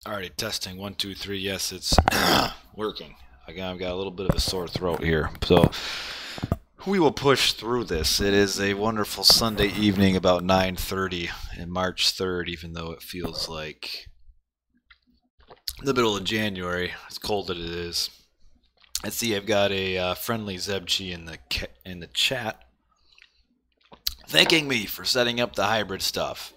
Alrighty, testing 1, 2, 3. Yes, it's working. Again, I've got a little bit of a sore throat here, so we will push through this. It is a wonderful Sunday evening, about 9:30 in March 3rd, even though it feels like the middle of January. As cold as it is. Let's see. I've got a friendly Zebchi in the chat, thanking me for setting up the hybrid stuff.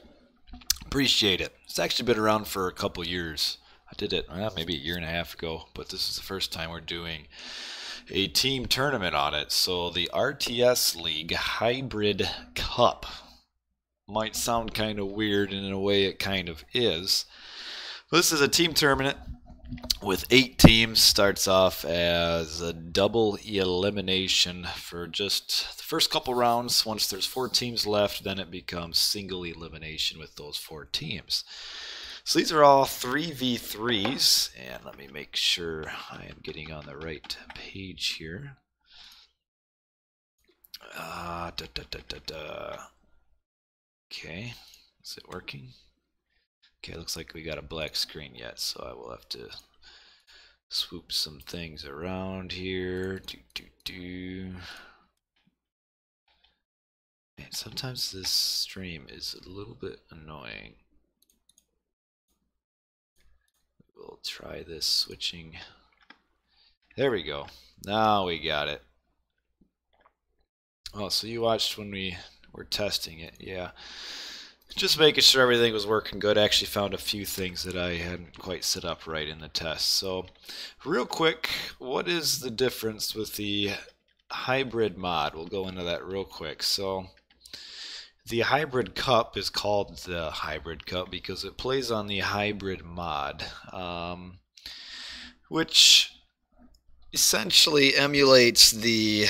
Appreciate it. It's actually been around for a couple years. I did it maybe a year and a half ago, but this is the first time we're doing a team tournament on it. So the RTS League Hybrid Cup might sound kind of weird, and in a way it kind of is. But this is a team tournament with 8 teams. Starts off as a double elimination for just the first couple rounds. Once there's 4 teams left, then it becomes single elimination with those 4 teams. So these are all 3v3s, and let me make sure I am getting on the right page here. Okay, is it working? Okay, looks like we got a black screen yet, so I will have to swoop some things around here. Man, sometimes this stream is a little bit annoying. We'll try this switching. There we go. Now we got it. Oh, so you watched when we were testing it. Yeah. Just making sure everything was working good. I actually found a few things that I hadn't quite set up right in the test. So, real quick, what is the difference with the hybrid mod? We'll go into that real quick. So, the hybrid cup is called the hybrid cup because it plays on the hybrid mod, which essentially emulates the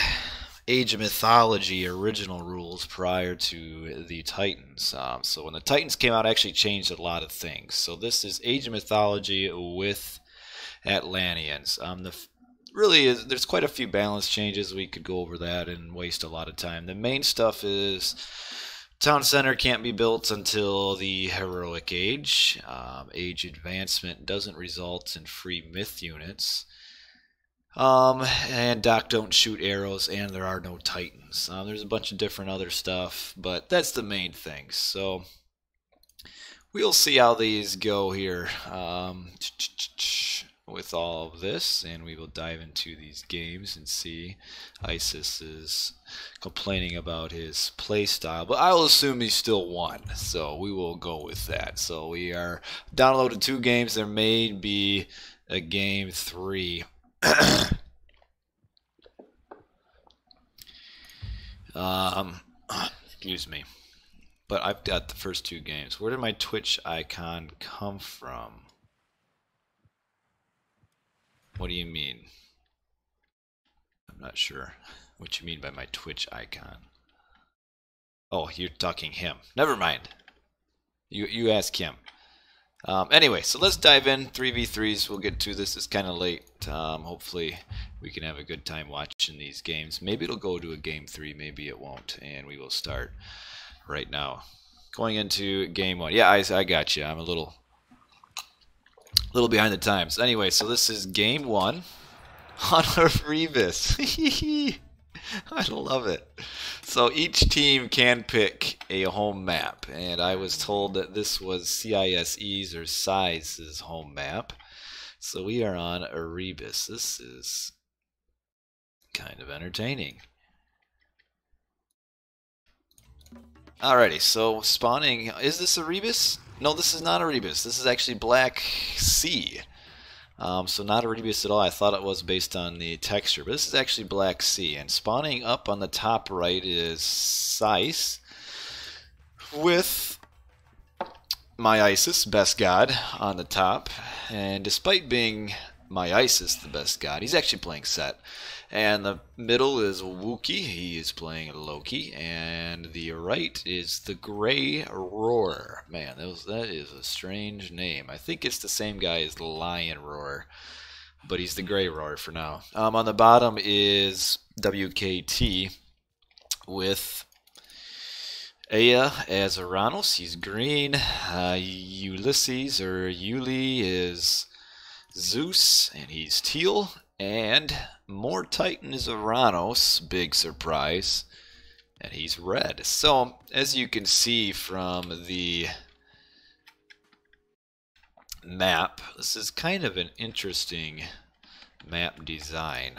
Age of Mythology original rules prior to the Titans. So when the Titans came out, it actually changed a lot of things. So this is Age of Mythology with Atlanteans. Really, there's quite a few balance changes. We could go over that and waste a lot of time. The main stuff is town center can't be built until the heroic age. Age advancement doesn't result in free myth units. And Doc don't shoot arrows, and there are no titans. There's a bunch of different other stuff, but that's the main thing. So we'll see how these go here with all of this, and we will dive into these games and see. ISIS is complaining about his play style, but I will assume he still won, so we will go with that. So we are downloaded 2 games. There may be a game 3. Excuse me. But I've got the first 2 games. Where did my Twitch icon come from? What do you mean? I'm not sure what you mean by my Twitch icon. Oh, you're talking him. Never mind. You ask him. Anyway, so let's dive in. 3v3s. We'll get to this. It's kind of late. Hopefully we can have a good time watching these games. Maybe it'll go to a game 3. Maybe it won't. And we will start right now. Going into game 1. Yeah, I got you. I'm a little behind the times. Anyway, so this is game 1 on Erebus. I love it. So each team can pick a home map, and I was told that this was CISE's or CISE's home map. So we are on Erebus. This is kind of entertaining. Alrighty, so spawning. Is this Erebus? No, this is not Erebus. This is actually Black Sea. So not Erebus at all. I thought it was based on the texture, but this is actually Black Sea. And spawning up on the top right is CISE with my ISIS, best god, on the top. And despite being my ISIS, the best god, he's actually playing Set. And the middle is Wookie, he is playing Loki, and the right is the Grey Roar. Man, that is a strange name. I think it's the same guy as the Lion Roar, but he's the Grey Roar for now. On the bottom is WKT with Ea as Uranus, he's green. Ulysses or Uli is Zeus, and he's teal. And More Titan is Uranus, big surprise, and he's red. So, as you can see from the map, this is kind of an interesting map design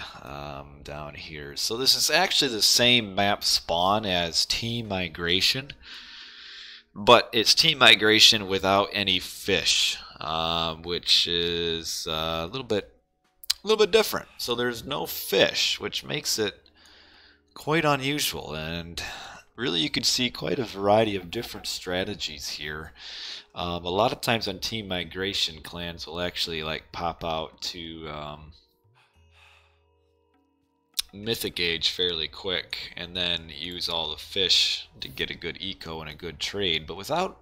down here. So this is actually the same map spawn as Team Migration, but it's Team Migration without any fish, which is a little bit different. So there's no fish, which makes it quite unusual, and really you could see quite a variety of different strategies here. A lot of times on Team Migration, clans will actually like pop out to Mythic Age fairly quick and then use all the fish to get a good eco and a good trade. But without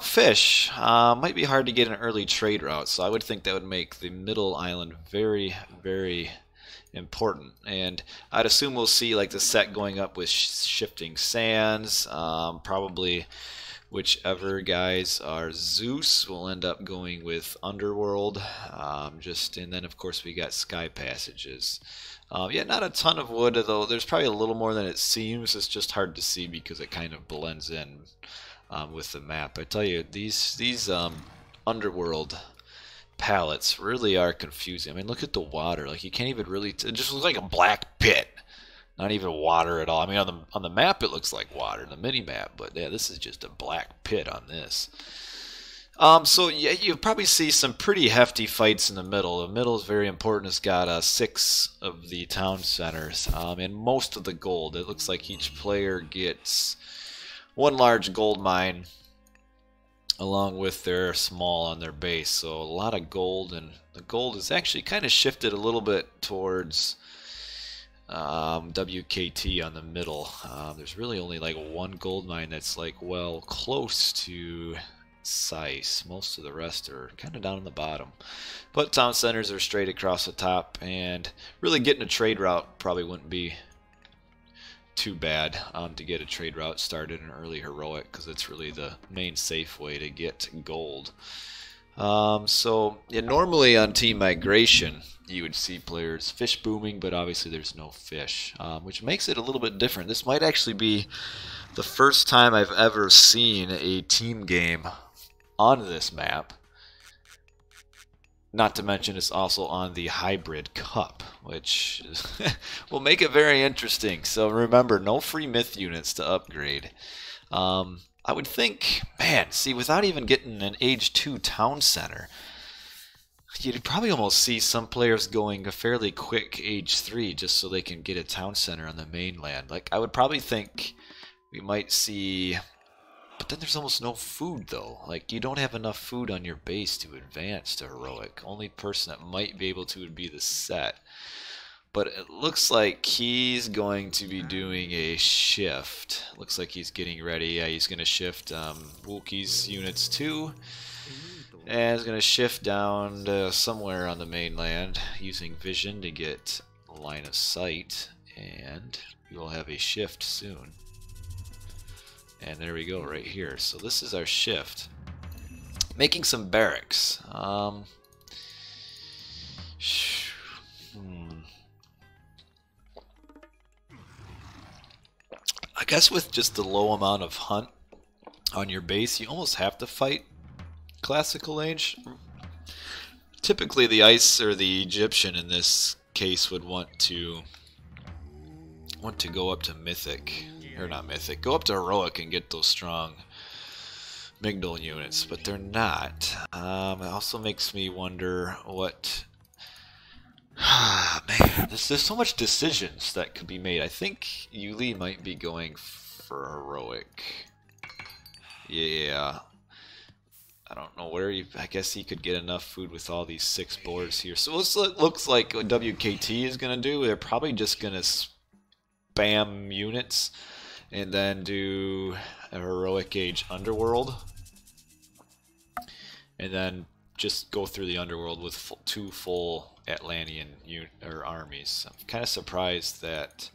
fish, might be hard to get an early trade route. So I would think that would make the middle island very, very important. And I'd assume we'll see like the set going up with shifting sands, probably. Whichever guys are Zeus will end up going with Underworld, and then of course we got Sky Passages. Yeah, not a ton of wood, though there's probably a little more than it seems. It's just hard to see because it kind of blends in with the map. I tell you, these Underworld palettes really are confusing. I mean, look at the water. Like, you can't even really... It just looks like a black pit. Not even water at all. I mean, on the map it looks like water, the mini map, but yeah, this is just a black pit on this. So yeah, you'll probably see some pretty hefty fights in the middle. The middle is very important. It's got 6 of the town centers and most of the gold. It looks like each player gets 1 large gold mine along with their small on their base. So a lot of gold, and the gold is actually kind of shifted a little bit towards WKT on the middle. There's really only like 1 gold mine that's like well close to CISE. Most of the rest are kind of down in the bottom. But town centers are straight across the top, and really getting a trade route probably wouldn't be too bad to get a trade route started in early heroic, because it's really the main safe way to get gold. So yeah, normally on Team Migration you would see players fish booming, but obviously there's no fish, which makes it a little bit different. This might actually be the first time I've ever seen a team game on this map. Not to mention it's also on the Hybrid Cup, which will make it very interesting. So remember, no free myth units to upgrade. I would think, man, see, without even getting an Age 2 town center, you'd probably almost see some players going a fairly quick Age 3 just so they can get a town center on the mainland. Like, I would probably think we might see... But then there's almost no food, though. Like, you don't have enough food on your base to advance to heroic. Only person that might be able to would be the set. But it looks like he's going to be doing a shift. Looks like he's getting ready. Yeah, he's going to shift Wookiee's units too. And he's going to shift down to somewhere on the mainland using vision to get line of sight. And we will have a shift soon. And there we go, right here. So this is our shift. Making some barracks. I guess with just the low amount of hunt on your base, you almost have to fight Classical Age. Typically the Ice or the Egyptian in this case would want to go up to Mythic, or not Mythic, go up to Heroic and get those strong Migdal units, but they're not. It also makes me wonder what... Man, there's so much decisions that could be made. I think Yuli might be going for Heroic. Yeah. I don't know where he... I guess he could get enough food with all these 6 boards here. So this looks like what WKT is going to do. They're probably just going to spam units and then do a Heroic Age Underworld. And then just go through the Underworld with 2 full Atlantean armies. I'm kind of surprised that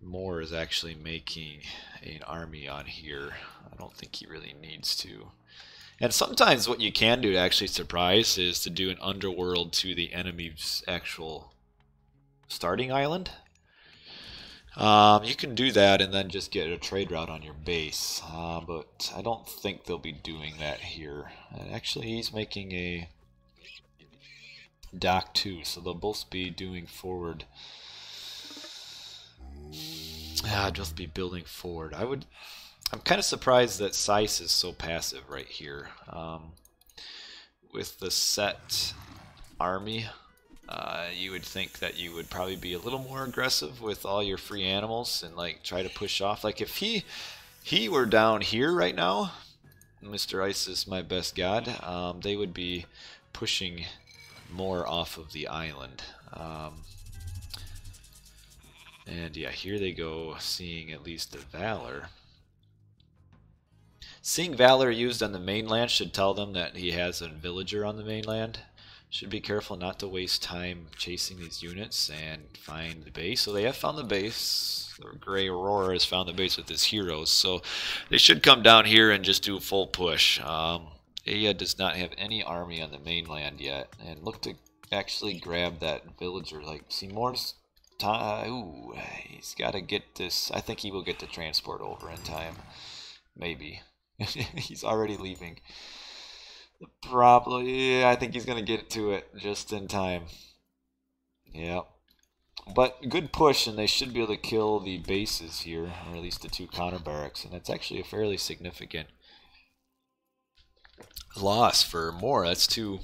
Moore is actually making an army on here. I don't think he really needs to. And sometimes what you can do to actually surprise is to do an underworld to the enemy's actual starting island. You can do that and then just get a trade route on your base, but I don't think they'll be doing that here. And actually, he's making a dock too, so they'll both be doing forward. Just be building forward. I'm kind of surprised that CISE is so passive right here. With the set army, you would think that you would probably be a little more aggressive with all your free animals and like try to push off. Like if he were down here right now, Mr. Isis, my best god, they would be pushing more off of the island. And yeah, here they go, seeing at least the Valor. Seeing Valor used on the mainland should tell them that he has a villager on the mainland. Should be careful not to waste time chasing these units and find the base. So they have found the base. The Grey Aurora has found the base with his heroes. So they should come down here and just do a full push. Aya does not have any army on the mainland yet. And look to actually grab that villager. Like, Seymour's time. Ooh, he's got to get this. I think he will get the transport over in time. Maybe. He's already leaving. Probably, yeah, I think he's going to get to it just in time. Yeah. But good push, and they should be able to kill the bases here, or at least the 2 counter barracks, and that's actually a fairly significant loss for Moore. That's two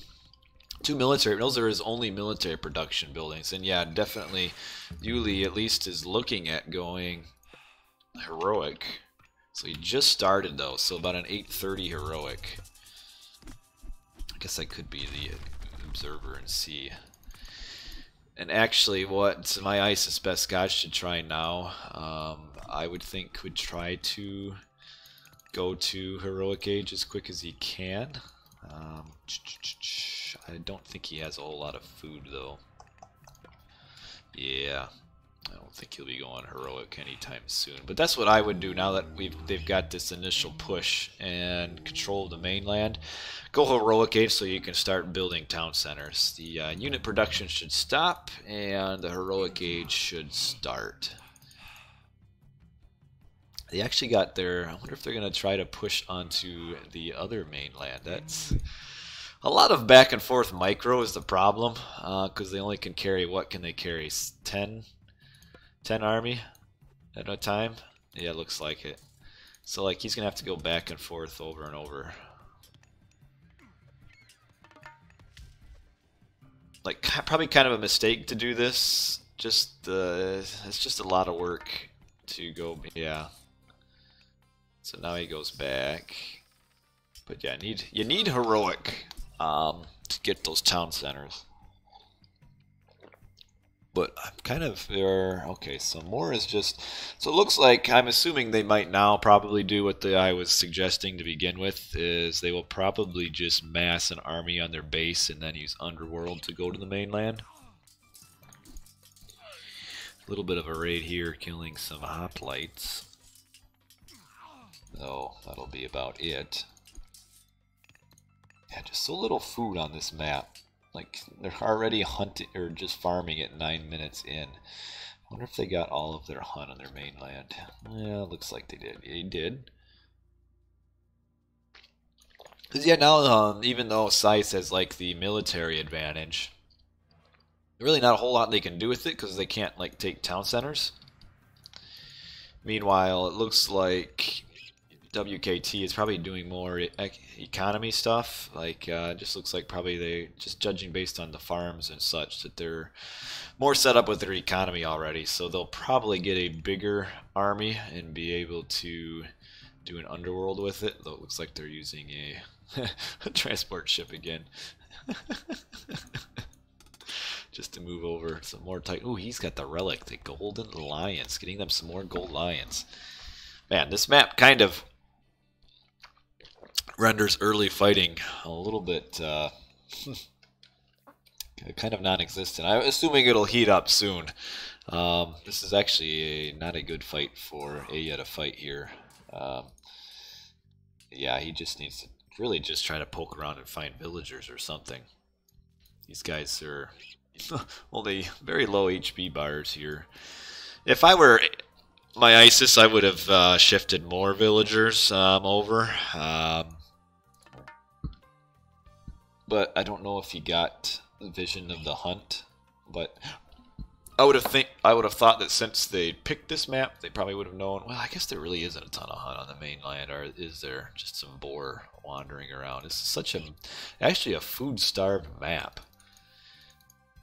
military. Those are his only military production buildings, and yeah, definitely Yuli at least is looking at going heroic. So he just started though, so about an 830 heroic. I guess I could be the observer and see. And actually, what my ISIS best god should try now, I would think would try to go to heroic age as quick as he can. I don't think he has a whole lot of food though. Yeah, I don't think he'll be going heroic anytime soon. But that's what I would do now that they've got this initial push and control of the mainland. Go heroic age so you can start building town centers. The unit production should stop and the heroic age should start. They actually got their... I wonder if they're going to try to push onto the other mainland. That's... A lot of back and forth micro is the problem, because they only can carry, what can they carry, 10 army at a time? Yeah, it looks like it. So like he's going to have to go back and forth over and over. Like probably kind of a mistake to do this. Just it's just a lot of work to go, yeah. So now he goes back. But yeah, you need heroic to get those town centers. But I'm kind of okay. So more is just. So it looks like I'm assuming they might now probably do what I was suggesting to begin with. Is they will probably just mass an army on their base and then use Underworld to go to the mainland. A little bit of a raid here, killing some hoplites. Oh, that'll be about it. Yeah, just so little food on this map. Like, they're already hunting, or just farming at 9 minutes in. I wonder if they got all of their hunt on their mainland. Yeah, looks like they did. They did. Because, yeah, now, even though CISE has, like, the military advantage, really not a whole lot they can do with it, because they can't, like, take town centers. Meanwhile, it looks like WKT is probably doing more economy stuff. Like, just looks like probably they, just judging based on the farms and such, that they're more set up with their economy already. So they'll probably get a bigger army and be able to do an underworld with it. Though it looks like they're using a transport ship again. Just to move over some more tight. Ooh, he's got the relic, the golden lions. Getting them some more gold lions. Man, this map kind of renders early fighting a little bit kind of non-existent. I'm assuming it'll heat up soon. This is actually not a good fight for Aya to fight here. Um, yeah, he just needs to really just try to poke around and find villagers or something. These guys are only very low HP bars here. If I were my ISIS, I would have shifted more villagers over. But I don't know if he got the vision of the hunt. But I would have thought that since they picked this map, they probably would have known. Well, I guess there really isn't a ton of hunt on the mainland, or is there? Just some boar wandering around. This is actually a food-starved map.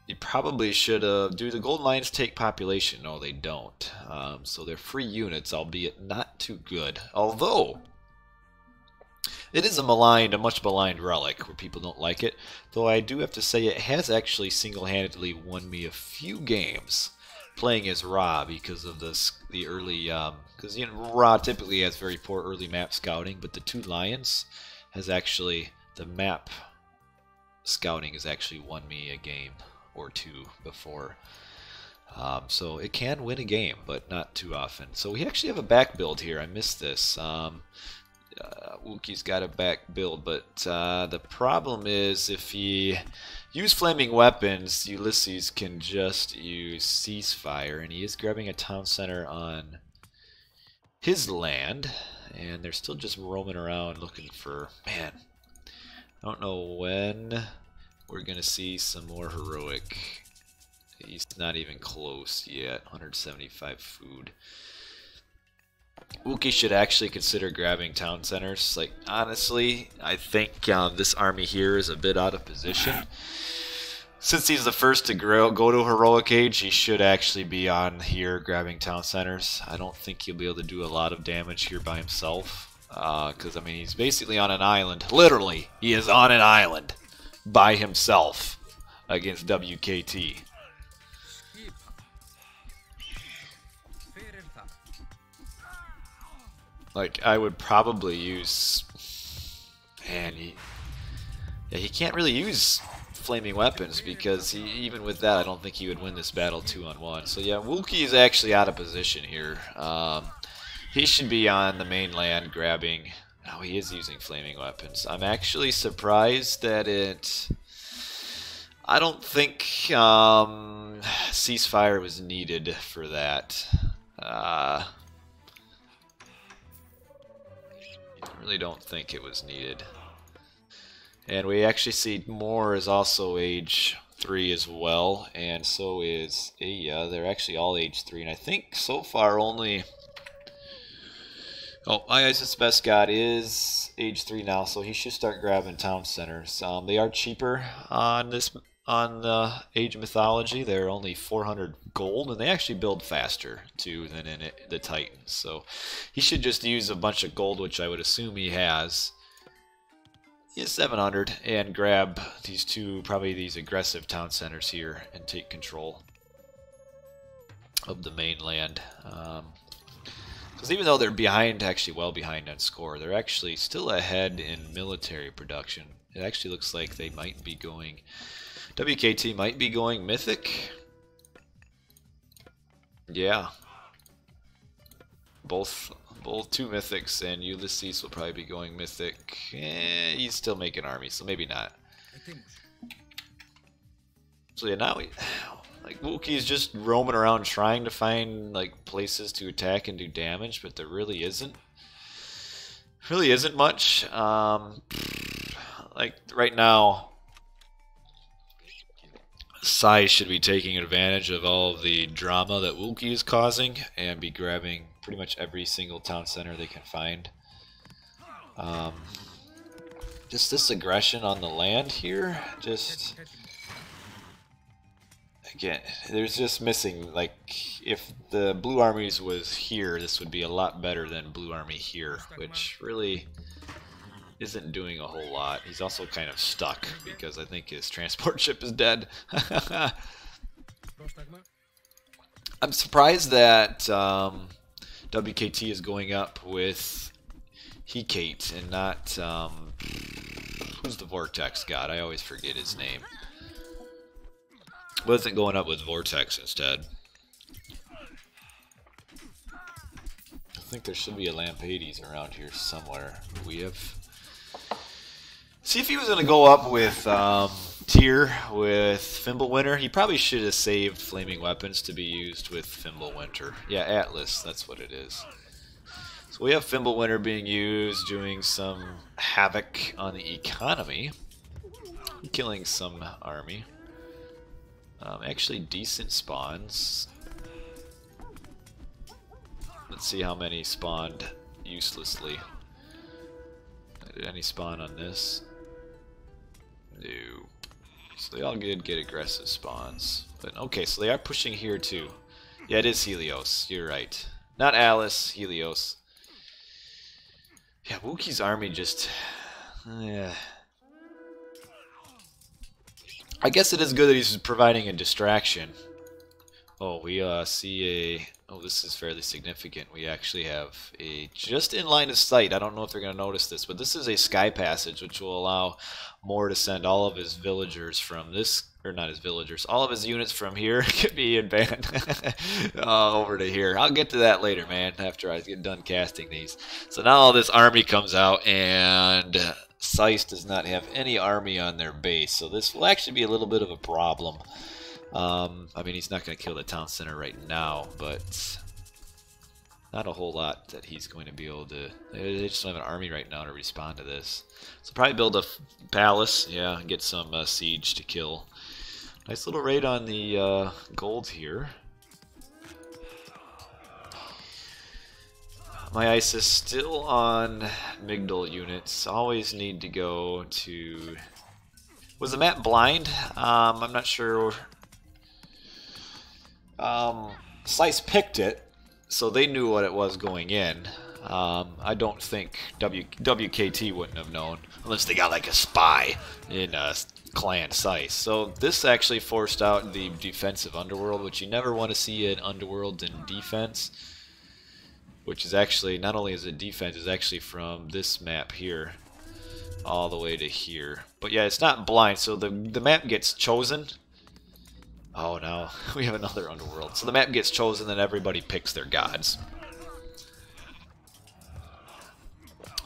You probably should have. Do the Golden Lions take population? No, they don't. So they're free units, albeit not too good. Although it is a much maligned relic where people don't like it. Though I do have to say it has actually single-handedly won me a few games playing as Ra because of the early. Because Ra typically has very poor early map scouting, but the two lions has actually the map scouting has actually won me a game or two before. So it can win a game, but not too often. So we actually have a back build here. I missed this. Wookie's got a back build, but the problem is if he use flaming weapons, Ulysses can just use ceasefire, and he is grabbing a town center on his land, and they're still just roaming around looking for, man, I don't know when we're going to see some more heroic. He's not even close yet. 175 food. Wookie should actually consider grabbing town centers. Like, honestly, I think this army here is a bit out of position. Since he's the first to go to heroic age, he should actually be on here grabbing town centers. I don't think he'll be able to do a lot of damage here by himself. Because, I mean, he's basically on an island. Literally, he is on an island by himself against WKT. Like, I would probably use... Man, he can't really use flaming weapons because even with that, I don't think he would win this battle 2-on-1. So yeah, Wookie is actually out of position here. He should be on the mainland grabbing... Oh, he is using flaming weapons. I'm actually surprised that it... I don't think ceasefire was needed for that. I really don't think it was needed. And we actually see Moore is also age 3 as well, and so is Aya. They're actually all age 3, and I think so far only... Oh, my ISIS best god is age 3 now, so he should start grabbing town centers. They are cheaper on Age of Mythology. They're only 400 gold, and they actually build faster too than in the Titans. So he should just use a bunch of gold, which I would assume he has. He has 700, and grab these two, probably these aggressive town centers here, and take control of the mainland. Because even though they're behind, actually well behind on score, they're actually still ahead in military production. It actually looks like they might be going... WKT might be going Mythic. Yeah. Both two Mythics, and Ulysses will probably be going Mythic. He's still making armies, so maybe not. So yeah, now like Wookie is just roaming around trying to find like places to attack and do damage, but there really isn't. Really isn't much. Like right now, CISE should be taking advantage of all of the drama that Wookie is causing and be grabbing pretty much every single town center they can find. Just this aggression on the land here, just... Again, there's just missing, like, if the Blue Armies was here, this would be a lot better than Blue Army here, which really isn't doing a whole lot. He's also kind of stuck, because I think his transport ship is dead. I'm surprised that WKT is going up with Hecate and not, who's the Vortex god? I always forget his name. Wasn't going up with Vortex instead. think there should be a Lampades around here somewhere. We have... See, if he was going to go up with Tyr with Fimbulwinter, he probably should have saved Flaming Weapons to be used with Fimbulwinter. Yeah, Atlas, that's what it is. So we have Fimbulwinter being used, doing some havoc on the economy, killing some army. Actually, decent spawns. Let's see how many spawned uselessly. Did any spawn on this? No. So they all did get aggressive spawns. But okay, so they are pushing here too. Yeah, it is Helios. You're right. Not Alice, Helios. Yeah, Wookie's army just... yeah. I guess it is good that he's providing a distraction. Oh, we see a... Oh, this is fairly significant. We actually have a... Just in line of sight, I don't know if they're going to notice this, but this is a sky passage, which will allow Moore to send all of his villagers from this... Or not his villagers. All of his units from here could be advanced over to here. I'll get to that later, man, after I get done casting these. So now all this army comes out, and CISE does not have any army on their base. So this will actually be a little bit of a problem. I mean, he's not going to kill the town center right now, but not a whole lot that he's going to be able to... They just don't have an army right now to respond to this. So probably build a palace, yeah, and get some siege to kill. Nice little raid on the gold here. My ice is still on Migdal units. Always need to go to... Was the map blind? I'm not sure. CISE picked it, so they knew what it was going in. I don't think WKT wouldn't have known, unless they got like a spy in clan CISE. So this actually forced out the defensive underworld, which you never want to see in underworld in defense. Which is actually, not only is it defense, it's actually from this map here all the way to here. But yeah, it's not blind, so the map gets chosen. Oh no, we have another underworld. So the map gets chosen, then everybody picks their gods.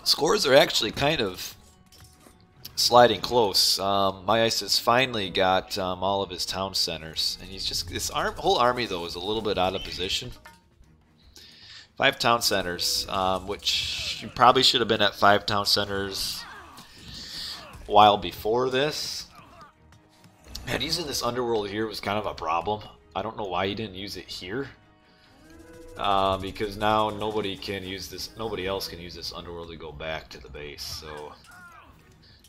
Scores are actually kind of sliding close. My ice has finally got all of his town centers, and he's just, this whole army though is a little bit out of position. 5 town centers, which you probably should have been at 5 town centers a while before this. Man, using this underworld here was kind of a problem. I don't know why he didn't use it here. Because now nobody can use this, nobody else can use this underworld to go back to the base, so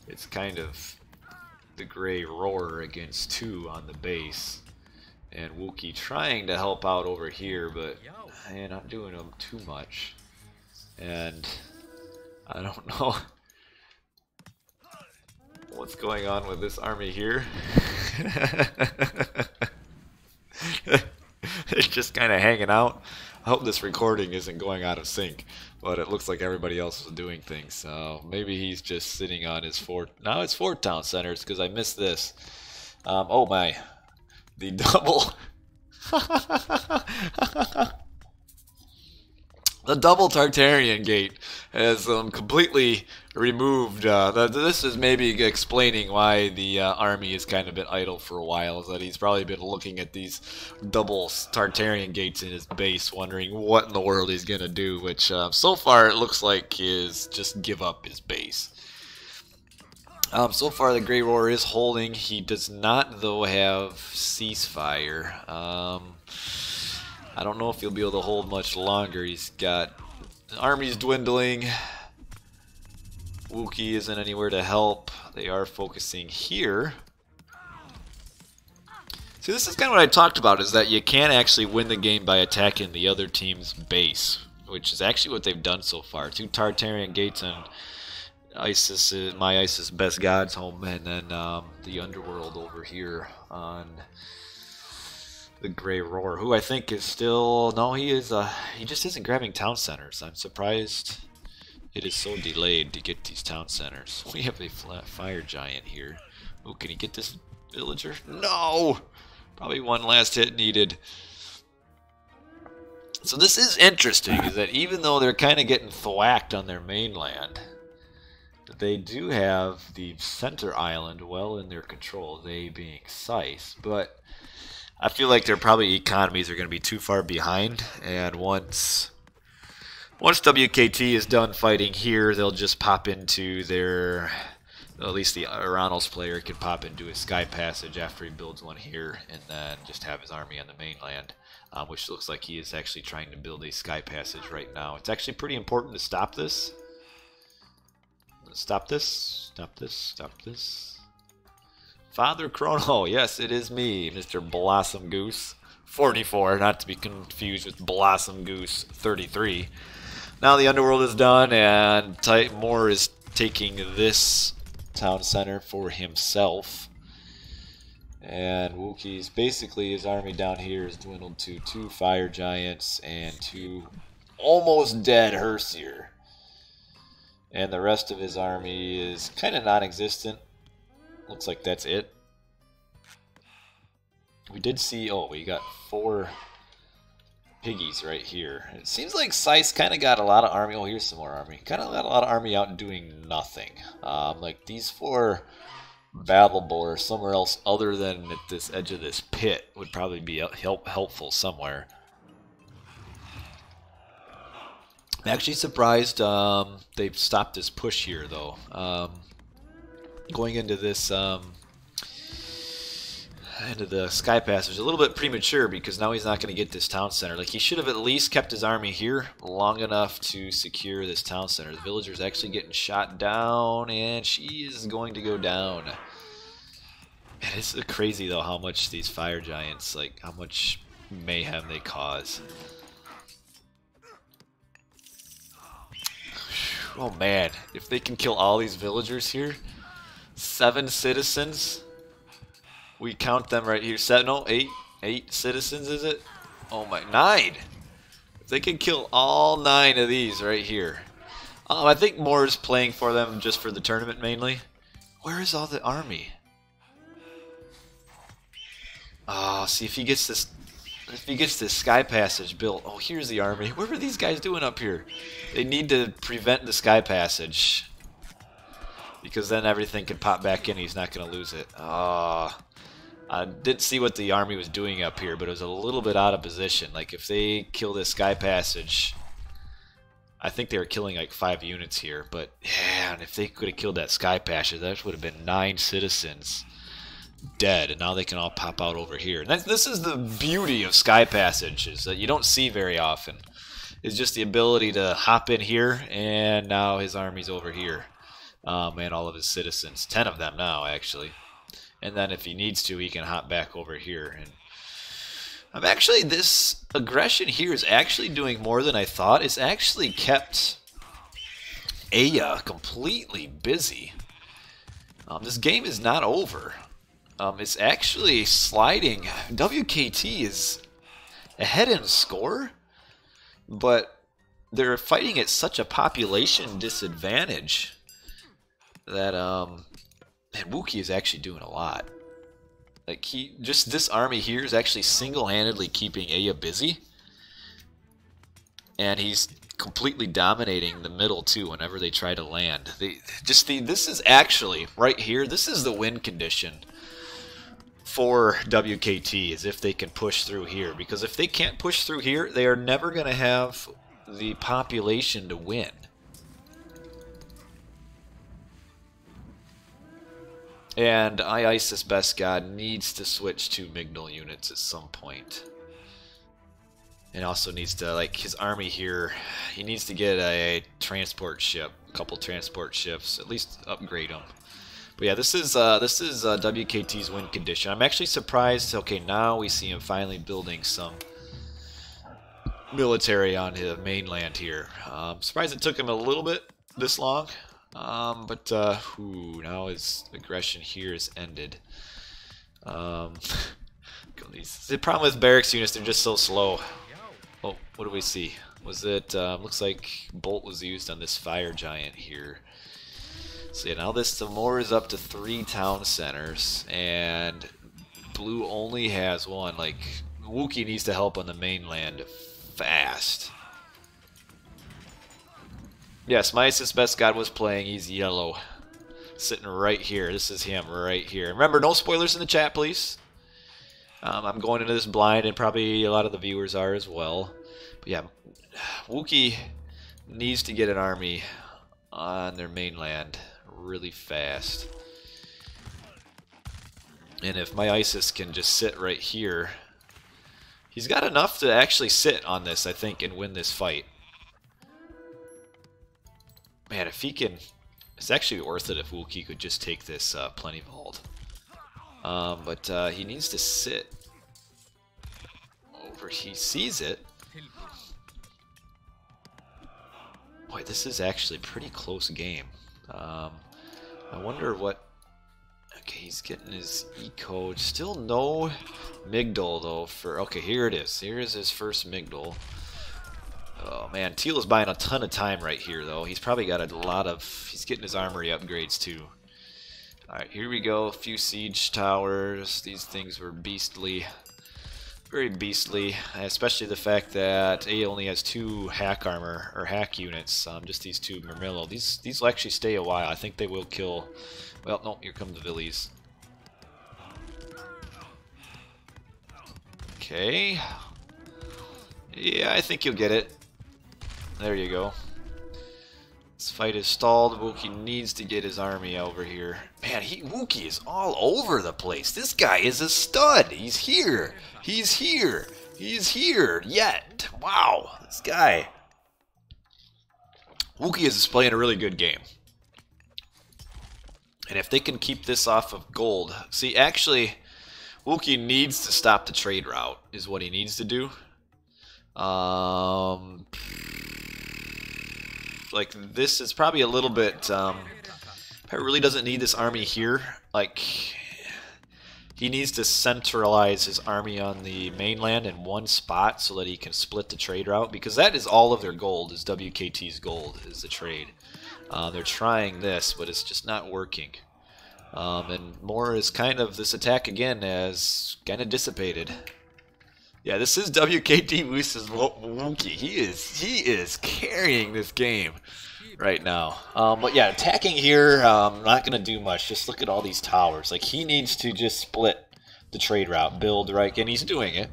it's kind of the Grey Roar against 2 on the base. And Wookie trying to help out over here, but man, not doing them too much. And I don't know what's going on with this army here. It's just kind of hanging out. I hope this recording isn't going out of sync, but it looks like everybody else is doing things. So maybe he's just sitting on his 4. Now it's 4 town centers because I missed this. Oh my. The double the double Tartarian gate has completely removed this is maybe explaining why the army has kind of been idle for a while, is that he's probably been looking at these double Tartarian gates in his base wondering what in the world he's gonna do, which so far it looks like is just give up his base. So far the Grey Roar is holding. He does not, though, have ceasefire. I don't know if he'll be able to hold much longer. He's got... The army's dwindling. Wookie isn't anywhere to help. They are focusing here. See, this is kind of what I talked about, is that you can't actually win the game by attacking the other team's base, which is actually what they've done so far. 2 Tartarian gates and... ISIS is my ISIS best gods home, and then the underworld over here on the Grey Roar, who I think is still he just isn't grabbing town centers. I'm surprised it is so delayed to get these town centers. We have a fire giant here. Oh, can he get this villager? No, probably one last hit needed. So this is interesting, is that even though they're kind of getting thwacked on their mainland, they do have the center island well in their control, they being CISE, but I feel like their probably economies are going to be too far behind, and once WKT is done fighting here, they'll just pop into their, well, at least the Uranus player can pop into his sky passage after he builds one here, and then just have his army on the mainland, which looks like he is actually trying to build a sky passage right now. It's actually pretty important to stop this. Stop this, stop this, stop this. Father Chrono, yes, it is me, Mr. Blossom Goose 44, not to be confused with Blossom Goose 33. Now the underworld is done, and Moore is taking this town center for himself. And Wookie's, basically his army down here is dwindled to 2 fire giants and 2 almost dead Herseer. And the rest of his army is kind of non-existent. Looks like that's it. We did see, oh, we got 4 piggies right here. It seems like CISE kind of got a lot of army. Oh, here's some more army. Kind of got a lot of army out doing nothing. Like these 4 battle boar somewhere else other than at this edge of this pit would probably be helpful somewhere. I'm actually surprised they've stopped this push here, though. Going into this into the sky passage a little bit premature, because now he's not going to get this town center. Like, he should have at least kept his army here long enough to secure this town center. The villager's actually getting shot down, and she is going to go down. And it's crazy, though, how much these fire giants, like, how much mayhem they cause. Oh man, if they can kill all these villagers here, 7 citizens, we count them right here, 7, no, 8 citizens, is it? Oh my, 9! If they can kill all 9 of these right here. I think Moore's playing for them just for the tournament mainly. Where is all the army? See if he gets this. If he gets this sky passage built, oh, here's the army. What are these guys doing up here? They need to prevent the sky passage, because then everything can pop back in. He's not going to lose it. I didn't see what the army was doing up here, but it was a little bit out of position. Like, if they kill this sky passage, I think they were killing like 5 units here. But yeah, and if they could have killed that sky passage, that would have been 9 citizens dead, and now they can all pop out over here. And this is the beauty of sky passages that you don't see very often. It's just the ability to hop in here, and now his army's over here, and all of his citizens, 10 of them now actually. And then if he needs to, he can hop back over here. And I'm actually, this aggression here is actually doing more than I thought. It's actually kept Aya completely busy. This game is not over. It's actually sliding. WKT is ahead in score, but they're fighting at such a population disadvantage that man, Wookie is actually doing a lot. Like, just this army here is actually single-handedly keeping Aya busy, and he's completely dominating the middle too whenever they try to land. This is actually right here. This is the win condition for WKT, is if they can push through here, because if they can't push through here, they are never going to have the population to win. And ISIS Best God needs to switch to Mignal units at some point. And also needs to, like, his army here, he needs to get a transport ship, a couple transport ships, at least upgrade them. But yeah, this is WKT's win condition. I'm actually surprised. Okay, now we see him finally building some military on the mainland here. Surprised it took him a little bit this long. But now his aggression here is ended. The problem with barracks units, they're just so slow. Oh, what do we see? Was it, looks like Bolt was used on this fire giant here. So yeah, now the Moore is up to 3 town centers, and Blue only has 1. Like, Wookie needs to help on the mainland fast. Yes, my ISIS best god was playing. He's yellow. Sitting right here. This is him right here. Remember, no spoilers in the chat, please. I'm going into this blind, and probably a lot of the viewers are as well. But yeah, Wookiee needs to get an army on their mainland really fast. And if my ISIS can just sit right here, he's got enough to actually sit on this, I think, and win this fight. Man, if he can... It's actually worth it if Wookiee could just take this Plenty Vault. But he needs to sit over. He sees it. Boy, this is actually a pretty close game. I wonder what... Okay, he's getting his eco. Still no Migdol, though. For okay, here it is. Here is his first Migdol. Oh, man. Teal is buying a ton of time right here, though. He's probably got a lot of... He's getting his armory upgrades, too. Alright, here we go. A few siege towers. These things were beastly. Very beastly. Especially the fact that A only has 2 hack armor, or hack units. Just these 2 Mermillo. These will actually stay a while. I think they will kill... Well, no, here come the Villies. Okay. Yeah, I think you'll get it. There you go. This fight is stalled. Wookiee needs to get his army over here. Man, Wookiee is all over the place. This guy is a stud. He's here. He's here. He's here. Yet. Wow. This guy. Wookiee is playing a really good game. And if they can keep this off of gold... See, actually, Wookiee needs to stop the trade route, is what he needs to do. Like, this is probably a little bit... He really doesn't need this army here. Like, he needs to centralize his army on the mainland in one spot so that he can split the trade route. Because that is all of their gold, is WKT's gold, is the trade. They're trying this, but it's just not working. And more is kind of, this attack again has kind of dissipated. Yeah, this is WKT versus Wookiee. He is carrying this game right now. But yeah, attacking here, not going to do much. Just look at all these towers. Like, he needs to just split the trade route, build right, and he's doing it.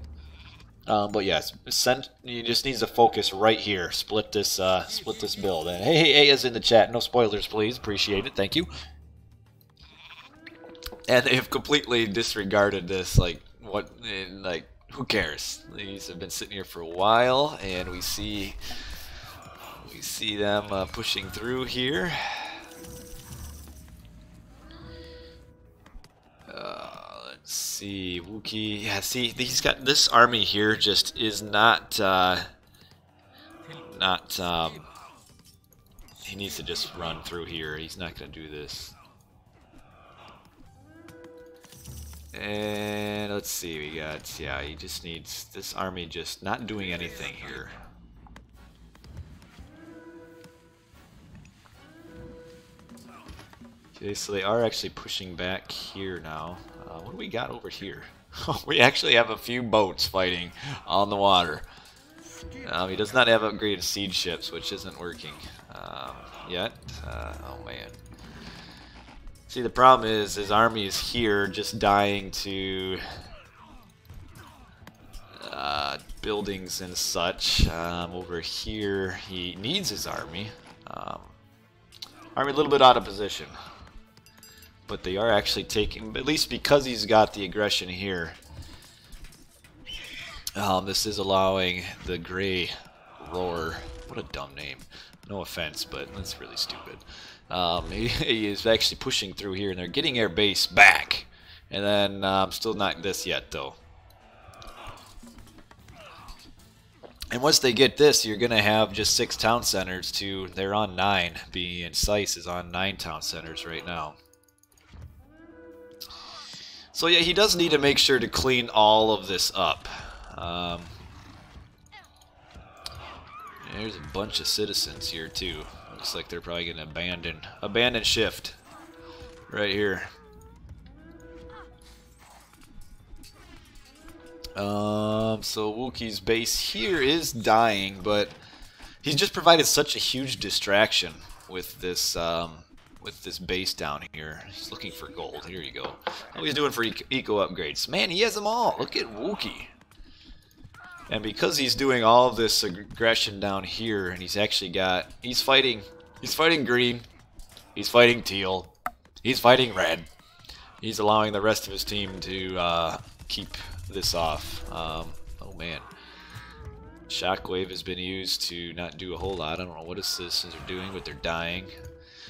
But yes, he just needs to focus right here. Split this build. And hey, is in the chat. No spoilers, please. Appreciate it. Thank you. And they've completely disregarded this. Like, what? Like, who cares? These have been sitting here for a while, and we see them pushing through here. Let's see, Wookiee. Yeah, see, he's got this army here. Just is not. He needs to just run through here. He's not going to do this. And let's see, we got, yeah, he just needs this army just not doing anything here. Okay, so they are actually pushing back here now. What do we got over here? We actually have a few boats fighting on the water. He does not have upgraded siege ships, which isn't working yet. Oh man. See, the problem is his army is here just dying to buildings and such. Over here, he needs his army. Army a little bit out of position. But they are actually taking, at least because he's got the aggression here, this is allowing the Grey Roar. What a dumb name. No offense, but that's really stupid. He is actually pushing through here, and they're getting air base back. And then, still not this yet, though. And once they get this, you're going to have just 6 town centers to, they're on 9, being CISE is on 9 town centers right now. So yeah, he does need to make sure to clean all of this up. There's a bunch of citizens here, too. Looks like they're probably going to abandon shift right here. So Wookie's base here is dying, but he's just provided such a huge distraction with this base down here. He's looking for gold. Here you go. Oh, he's doing for eco upgrades. Man, he has them all. Look at Wookie. And because he's doing all of this aggression down here, and he's actually got, he's fighting green, he's fighting teal, he's fighting red. He's allowing the rest of his team to keep this off. Oh man. Shockwave has been used to not do a whole lot. I don't know what his citizens are doing, but they're dying.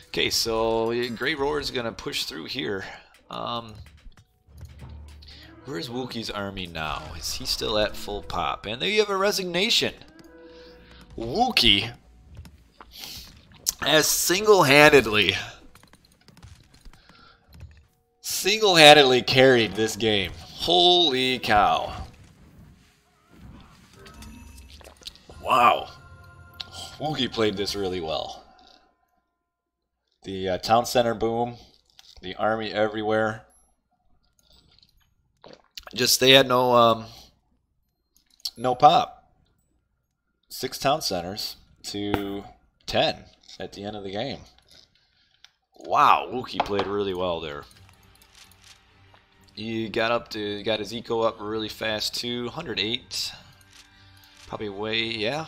Okay, so Grey Roar is going to push through here. Where's Wookie's army now? Is he still at full pop? And there you have a resignation. Wookie has single-handedly carried this game. Holy cow. Wow. Wookie played this really well. The town center boom, the army everywhere. Just they had no pop. 6 town centers to 10 at the end of the game. Wow, Wookie played really well there. He got his eco up really fast too. 108. Probably yeah.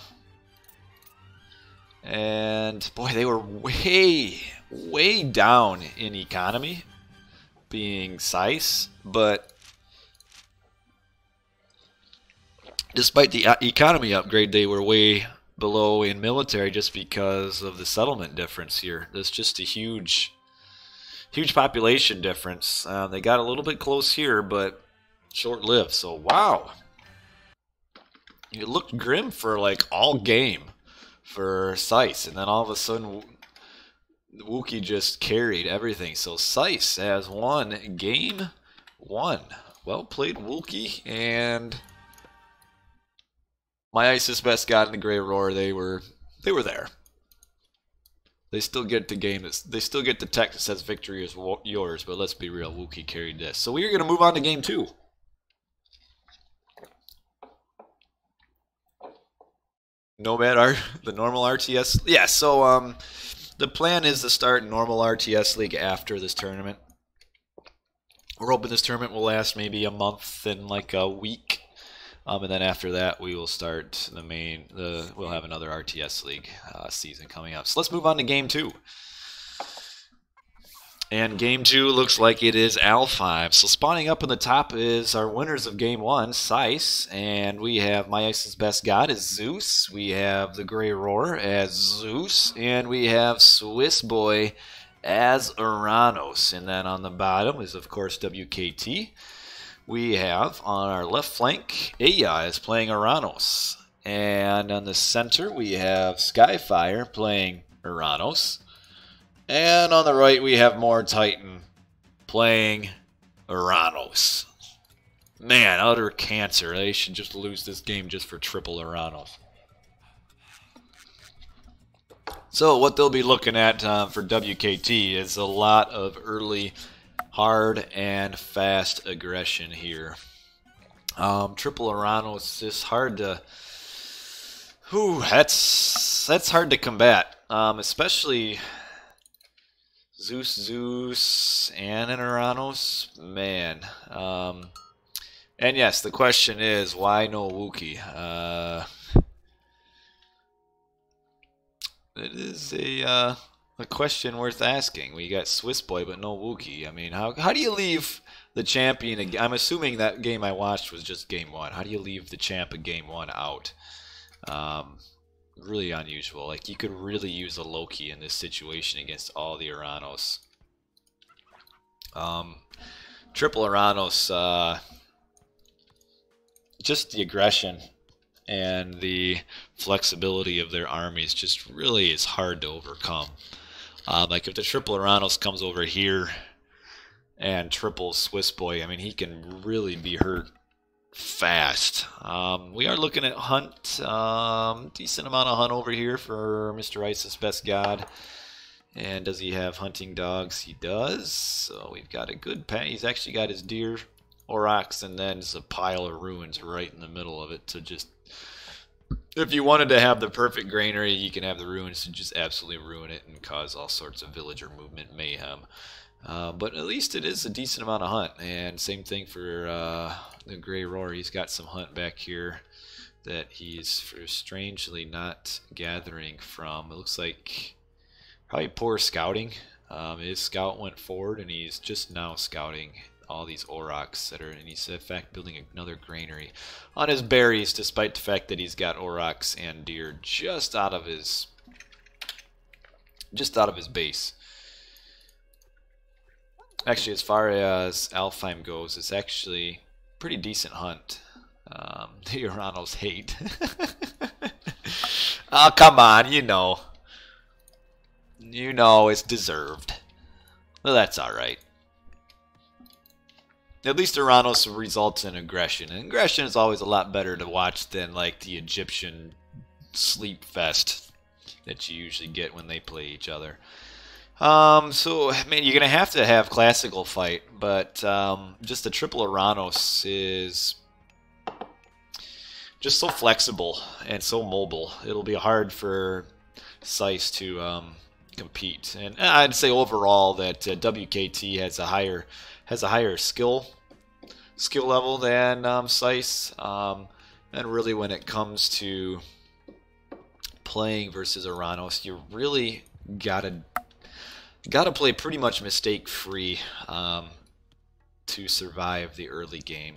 And boy, they were way down in economy, being CISE, but despite the economy upgrade, they were way below in military just because of the settlement difference here. There's just a huge population difference. They got a little bit close here, but short-lived. So wow, it looked grim for like all game for CISE, and then all of a sudden Wookie just carried everything. So CISE has won game 1. Well played, Wookie. And my ISIS best god and the Grey Roar, they were there. They still get the game. They still get the text that says victory is yours. But let's be real, Wookie carried this. So we are going to move on to game 2. Nomad the normal RTS. Yeah. So the plan is to start normal RTS League after this tournament. We're hoping this tournament will last maybe a month and like a week. And then after that, we will start we'll have another RTS League season coming up. So let's move on to Game 2. And Game 2 looks like it is Alfheim. So spawning up in the top is our winners of Game 1, CISE. And we have My Ice's Best God as Zeus. We have the Grey Roar as Zeus. And we have Swiss Boy as Uranus. And then on the bottom is, of course, WKT. We have on our left flank, Aya is playing Uranus. And on the center, we have Skyfire playing Uranus. And on the right, we have more Titan playing Uranus. Man, utter cancer. They should just lose this game just for triple Uranus. So what they'll be looking at for WKT is a lot of early hard and fast aggression here. Triple Uranus is hard to... that's hard to combat. Especially Zeus, and an Uranus. Man. And yes, the question is, why no Wookie? It is a question worth asking. We got Swiss Boy, but no Wookie. I mean, how do you leave the champion? I'm assuming that game I watched was just game 1. How do you leave the champ of game 1 out? Really unusual. Like, you could really use a Loki in this situation against all the Uranus. Triple Uranus, just the aggression and the flexibility of their armies just really is hard to overcome. Like if the triple Uranus comes over here and triple Swiss Boy, I mean, he can really be hurt fast. We are looking at hunt, decent amount of hunt over here for Mr. Ice's Best God. And does he have hunting dogs? He does. So we've got a good pet. He's actually got his deer Aurochs, and then just a pile of ruins right in the middle of it to just... If you wanted to have the perfect granary, you can have the ruins to just absolutely ruin it and cause all sorts of villager movement mayhem. But at least it is a decent amount of hunt, and same thing for the Grey Roar. He's got some hunt back here that he's strangely not gathering from. It looks like probably poor scouting. His scout went forward, and he's just now scouting all these aurochs that are, and he's in fact building another granary on his berries, despite the fact that he's got aurochs and deer just out of his base. Actually, as far as Alfheim goes, it's actually pretty decent hunt. The Uranos hate. Oh, come on, you know it's deserved. Well, that's alright. At least Uranos results in aggression. And aggression is always a lot better to watch than like the Egyptian sleep fest that you usually get when they play each other. So, man, you're going to have classical fight, but just the triple Uranos is just so flexible and so mobile. It'll be hard for CISE to compete. And I'd say overall that WKT has a higher skill level than CISE. And really, when it comes to playing versus Uranos, you really gotta play pretty much mistake free to survive the early game.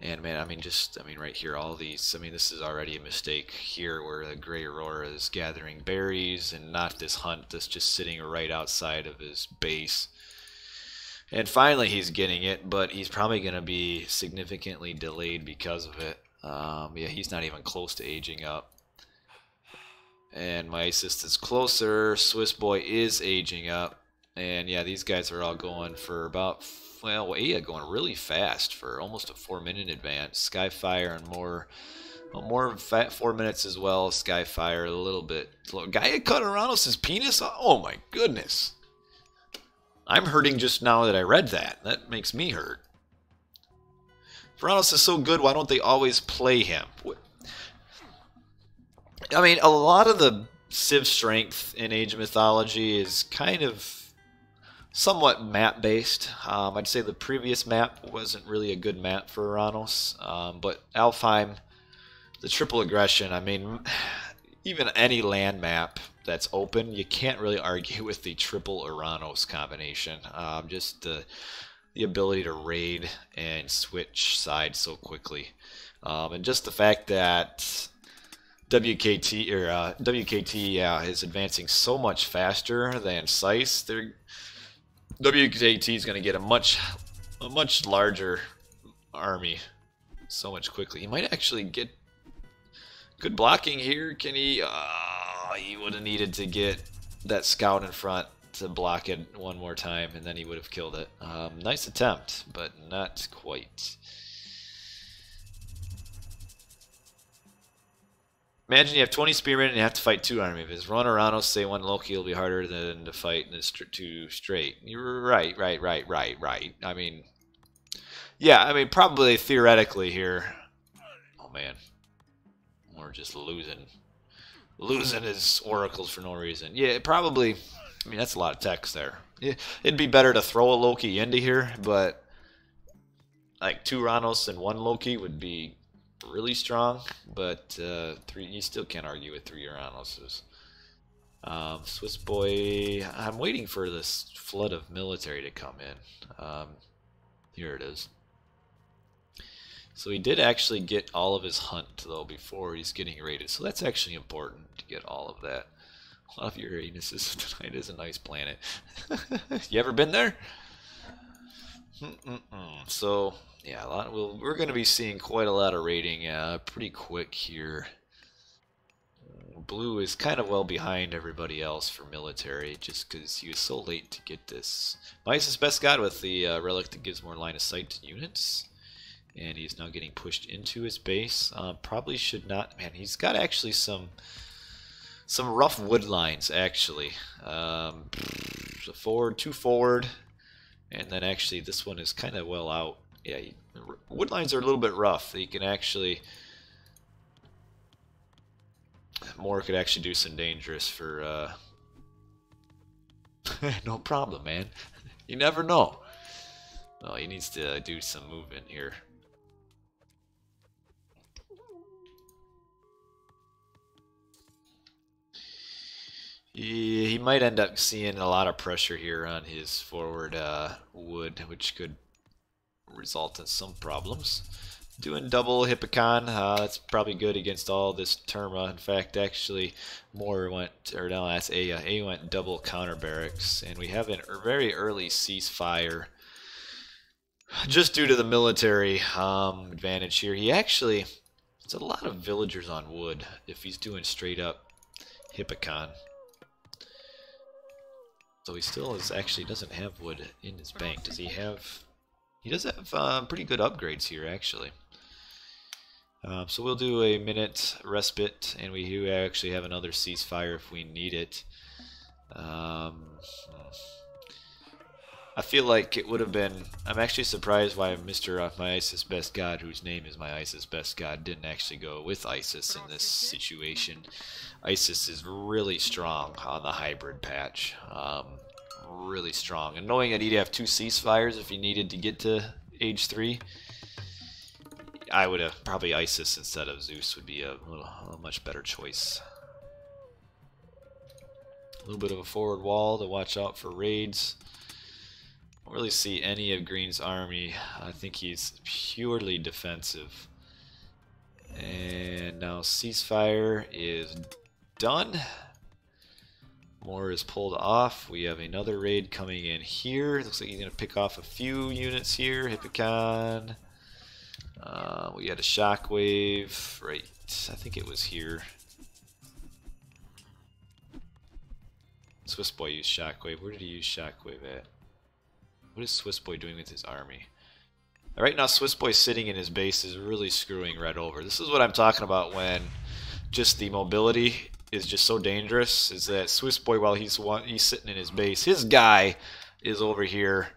And man, I mean right here, all these, this is already a mistake here where the Grey Roar is gathering berries and not this hunt that's just sitting right outside of his base. And finally he's getting it, but he's probably going to be significantly delayed because of it. Yeah, he's not even close to aging up. And my assist is closer. Swiss Boy is aging up. And yeah, these guys are all going for about, well, Aya going really fast for almost a 4-minute advance. Skyfire and more 4 minutes as well. Skyfire a little bit slow. Guy cut Uranos' penis? Oh my goodness. I'm hurting just now that I read that. That makes me hurt. Uranos is so good, why don't they always play him? I mean, a lot of the Civ strength in Age of Mythology is kind of somewhat map-based. I'd say the previous map wasn't really a good map for Uranos, but Alfheim, the triple aggression, I mean, even any land map that's open, you can't really argue with the triple Uranos combination. Just the ability to raid and switch sides so quickly. And just the fact that WKT is advancing so much faster than CISE. WKT is going to get a much larger army so much quickly. He might actually get good blocking here. Can he? He would have needed to get that scout in front to block it one more time, and then he would have killed it. Nice attempt, but not quite. Imagine you have 20 spearmen and you have to fight 2 army. If it's run Uranos, say 1 Loki, it'll be harder than to fight in 2 straight. You're right. I mean, yeah, I mean, probably theoretically here. Oh man, we're just losing his oracles for no reason. Yeah, probably. I mean, that's a lot of text there. Yeah, it'd be better to throw a Loki into here, but like 2 Uranos and 1 Loki would be really strong, but 3, you still can't argue with 3 Uranoses. Swiss Boy, I'm waiting for this flood of military to come in. Here it is. So he did actually get all of his hunt though before he's getting raided, so that's actually important to get all of that. Love your Uranus tonight is a nice planet. You ever been there? So yeah, we're going to be seeing quite a lot of raiding pretty quick here. Blue is kind of well behind everybody else for military just because he was so late to get this. Mice is best god with the relic that gives more line of sight to units. And he's now getting pushed into his base. Probably should not. Man, he's got actually some rough wood lines actually. Forward, 2 forward. And then actually this one is kind of well out. Yeah, wood lines are a little bit rough. You can actually... Moore could actually do some dangerous for... No problem, man. You never know. Well, he needs to do some movement here. He might end up seeing a lot of pressure here on his forward wood, which could result in some problems. Doing double Hippocon, that's probably good against all this Terma. In fact, actually, Moore went, or no, that's A. A went double counter barracks, and we have a very early ceasefire just due to the military advantage here. He actually, it's a lot of villagers on wood if he's doing straight up Hippocon. So he still actually doesn't have wood in his bank. Does he have? He does have pretty good upgrades here, actually. So we'll do a minute respite, and we do actually have another ceasefire if we need it. I feel like it would have been... I'm actually surprised why Mr. My ISIS Best God, whose name is My ISIS Best God, didn't actually go with ISIS in this situation. ISIS is really strong on the hybrid patch. Really strong. And knowing that he'd have 2 ceasefires if he needed to get to age 3, I would have probably ISIS instead of Zeus would be a much better choice. A little bit of a forward wall to watch out for raids. Don't really see any of Green's army. I think he's purely defensive. And now ceasefire is done. Moore is pulled off. We have another raid coming in here. Looks like he's going to pick off a few units here. Hippocon. We had a shockwave. Right. I think it was here. Swiss Boy used shockwave. Where did he use shockwave at? What is Swiss Boy doing with his army? Right now, Swiss Boy sitting in his base is really screwing Red over. This is what I'm talking about when just the mobility is just so dangerous. Is that Swiss Boy, while he's sitting in his base, his guy is over here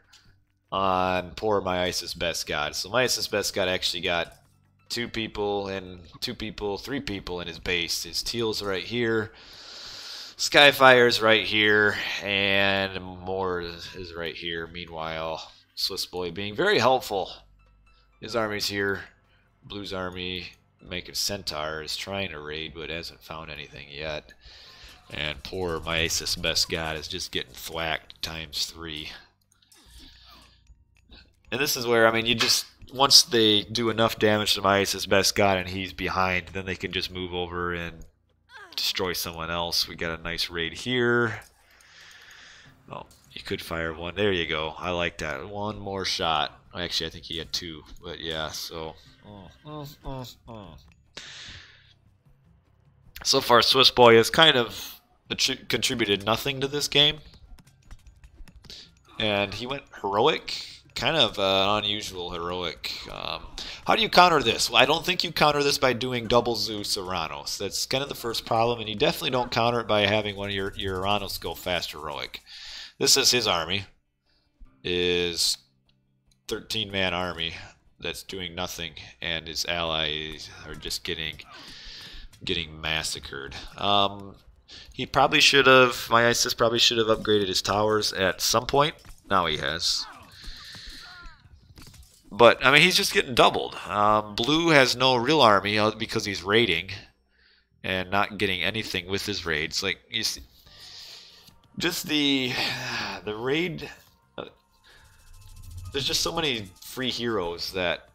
on poor My ISIS Best God. So My ISIS Best God actually got 3 people in his base. His Teal's right here. Skyfire's right here, and Moore is right here. Meanwhile, Swiss Boy being very helpful. His army's here. Blue's army, making Centaur, is trying to raid, but hasn't found anything yet. And poor My ISIS Best God is just getting thwacked ×3. And this is where, I mean, you just, once they do enough damage to My ISIS Best God and he's behind, then they can just move over and destroy someone else. We got a nice raid here. Oh, you could fire one. There you go. I like that. One more shot. Actually, I think he had 2. But yeah, so... So far, Swiss Boy has kind of contributed nothing to this game. And he went heroic. Kind of unusual heroic. How do you counter this? Well, I don't think you counter this by doing double Zeus Uranus. That's kind of the first problem, and you definitely don't counter it by having one of your Uranus go fast heroic. This is his army. Is 13-man army that's doing nothing, and his allies are just getting massacred. He probably should have, My ISIS probably should have upgraded his towers at some point. Now he has. But, I mean, he's just getting doubled. Blue has no real army because he's raiding and not getting anything with his raids. Like, you see, just the raid... there's just so many free heroes that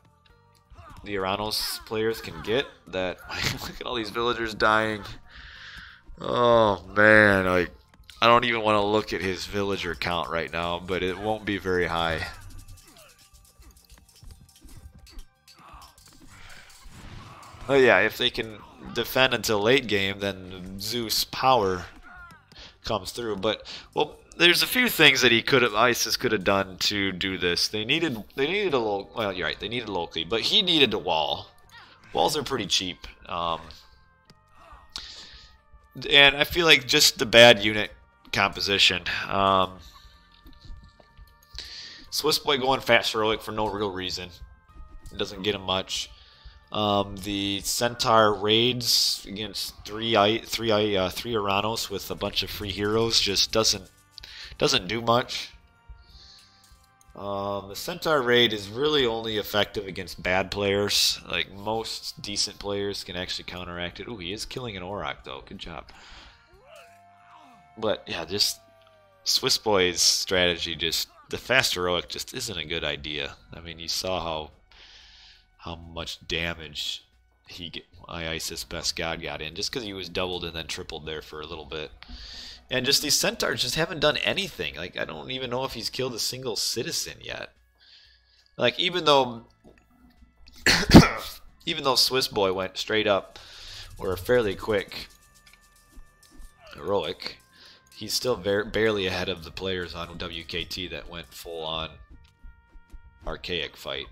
the Uranus players can get that... Look at all these villagers dying. Oh, man. Like, I don't even want to look at his villager count right now, but it won't be very high. Oh yeah, if they can defend until late game, then Zeus power comes through. But well, there's a few things that ISIS could have done to do this. They needed a local. Well, you're right, they needed locally, but he needed a wall. Walls are pretty cheap, and I feel like just the bad unit composition. Swiss Boy going fast heroic for no real reason. It doesn't get him much. The Centaur raids against three Uranos with a bunch of free heroes just doesn't do much. The Centaur raid is really only effective against bad players. Like, most decent players can actually counteract it. Ooh, he is killing an Auroch though. Good job. But yeah, just Swiss Boy's strategy, just the fast heroic just isn't a good idea. I mean, you saw how much damage ISIS Best God got in just because he was doubled and then tripled there for a little bit. And just these Centaurs just haven't done anything. Like, I don't even know if he's killed a single citizen yet. Like, even though Swiss Boy went straight up or a fairly quick heroic, he's still barely ahead of the players on WKT that went full on archaic fight.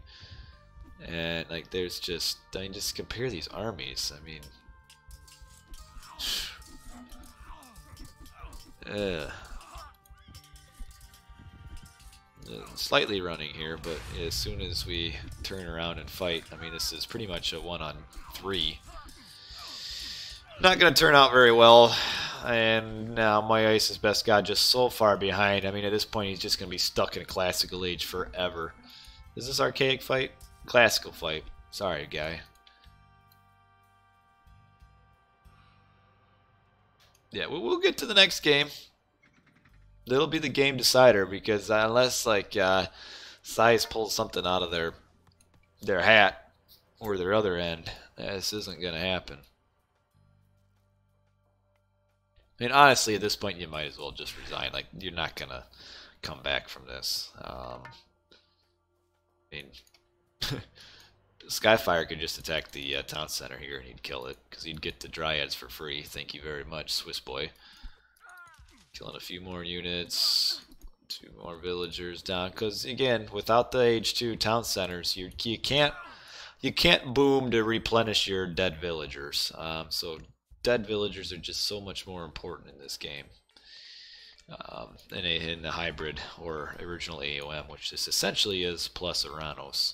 And like, there's just, I mean, just compare these armies. I mean, slightly running here, but as soon as we turn around and fight, I mean, this is pretty much a 1-on-3. Not going to turn out very well, and now my ISIS Best God just so far behind. I mean, at this point, he's just going to be stuck in a classical age forever. Is this archaic fight? Classical fight. Sorry, guy. Yeah, we'll get to the next game. It'll be the game decider, because unless like CISE pulls something out of their hat or their other end, this isn't gonna happen. I mean, honestly, at this point, you might as well just resign. Like, you're not gonna come back from this. I mean, Skyfire could just attack the town center here and he'd kill it, because he'd get the Dryads for free. Thank you very much, Swiss Boy. Killing a few more units, 2 more villagers down. Because again, without the H2 town centers, you can't boom to replenish your dead villagers. So dead villagers are just so much more important in this game. In the hybrid or original AOM, which this essentially is plus Uranos.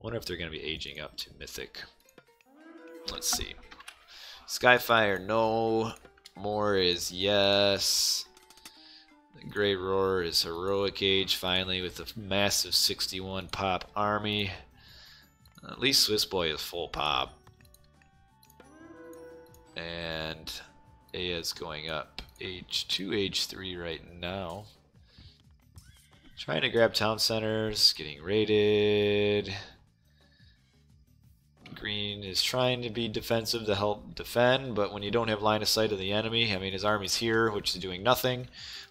Wonder if they're going to be aging up to Mythic. Let's see. Skyfire, no. More is yes. The Grey Roar is heroic age finally with a massive 61 pop army. At least Swiss Boy is full pop. And A is going up H2, H3 right now. Trying to grab town centers, getting raided. Green is trying to be defensive to help defend, but when you don't have line of sight of the enemy, I mean, his army's here, which is doing nothing,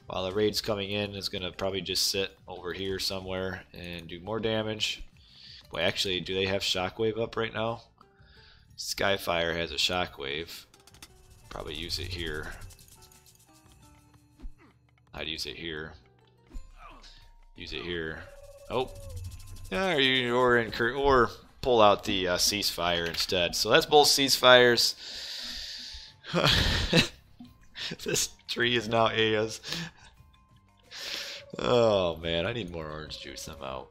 while the raid's coming in is going to probably just sit over here somewhere and do more damage. Boy, actually, do they have Shockwave up right now? Skyfire has a Shockwave. Probably use it here. I'd use it here. Use it here. Oh, yeah, or pull out the ceasefire instead. So that's both ceasefires. This tree is now Aya's. Oh man, I need more orange juice. I'm out.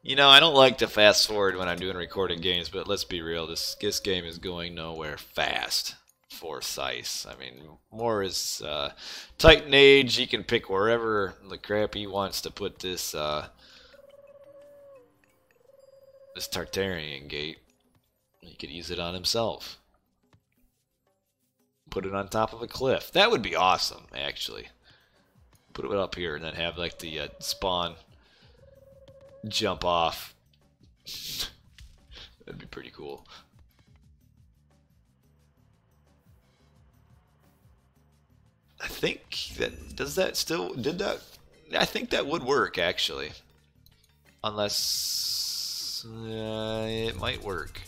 You know, I don't like to fast forward when I'm doing recorded games, but let's be real, this game is going nowhere fast for CISE. I mean, more is Titan Age. He can pick wherever the crap he wants to put this this Tartarian gate. He could use it on himself. Put it on top of a cliff. That would be awesome, actually. Put it up here and then have like the spawn jump off. That'd be pretty cool. I think that I think that would work actually, unless it might work.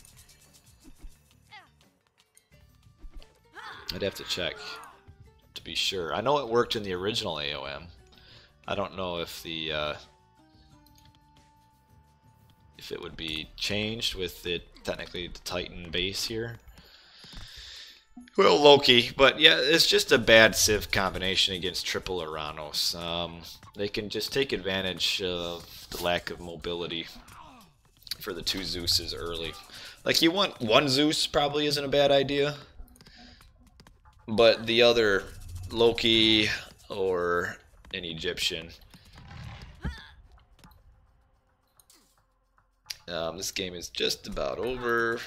I'd have to check to be sure. I know it worked in the original AOM. I don't know if the if it would be changed with technically the Titan base here. Well, Loki, but yeah, it's just a bad Civ combination against triple Uranos. They can just take advantage of the lack of mobility for the two Zeuses early. Like, you want one Zeus probably isn't a bad idea, but the other, Loki or an Egyptian. This game is just about over,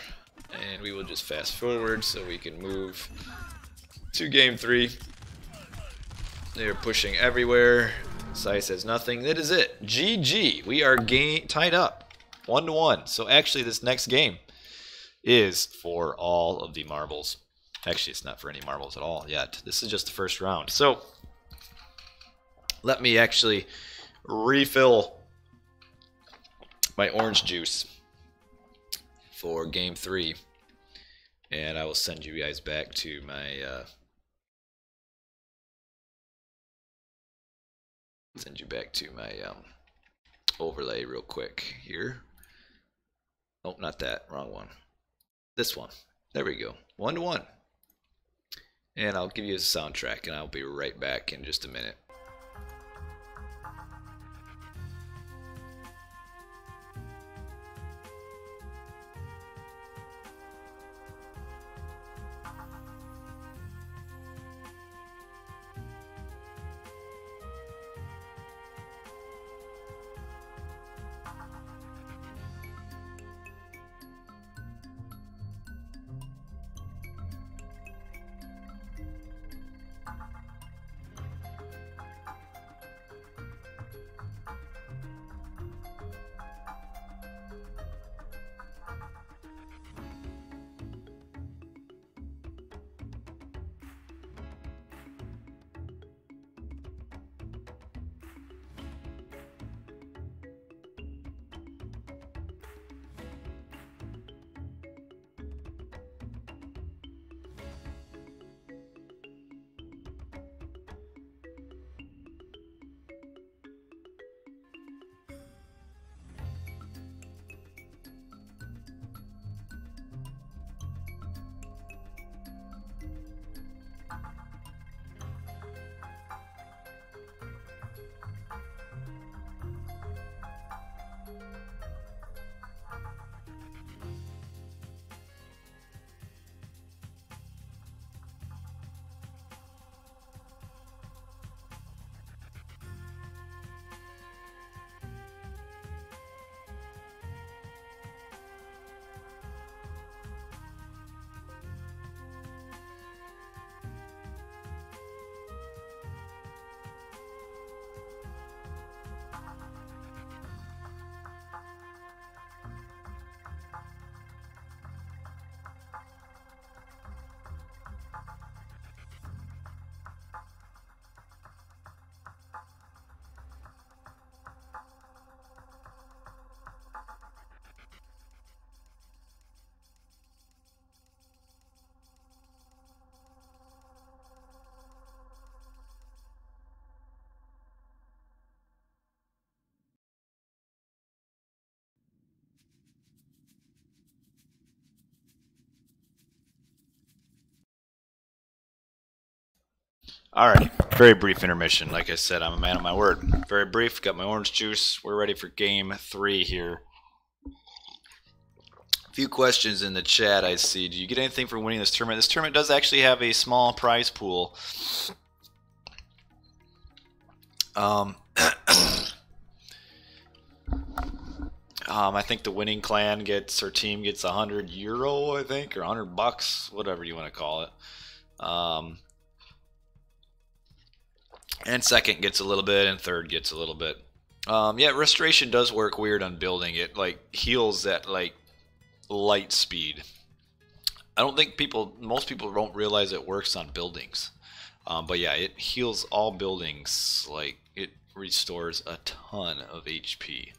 and we will just fast forward so we can move to game 3. They're pushing everywhere. CISE has nothing. That is it. GG. We are tied up 1-1. So actually this next game is for all of the marbles. Actually, it's not for any marbles at all yet. This is just the first round. So let me actually refill my orange juice for game 3, and I will send you guys back to my overlay real quick here. Oh, not that, wrong one. This one. There we go. 1-1. And I'll give you a soundtrack, and I'll be right back in just a minute. Alright, very brief intermission. Like I said, I'm a man of my word. Very brief, got my orange juice. We're ready for game 3 here. A few questions in the chat I see. Do you get anything for winning this tournament? This tournament does actually have a small prize pool. I think the winning clan gets, or team gets €100, I think, or $100, whatever you want to call it. And second gets a little bit, and third gets a little bit. Yeah, restoration does work weird on building. It like heals at like light speed. I don't think most people don't realize it works on buildings. But yeah, it heals all buildings. Like, it restores a ton of HP.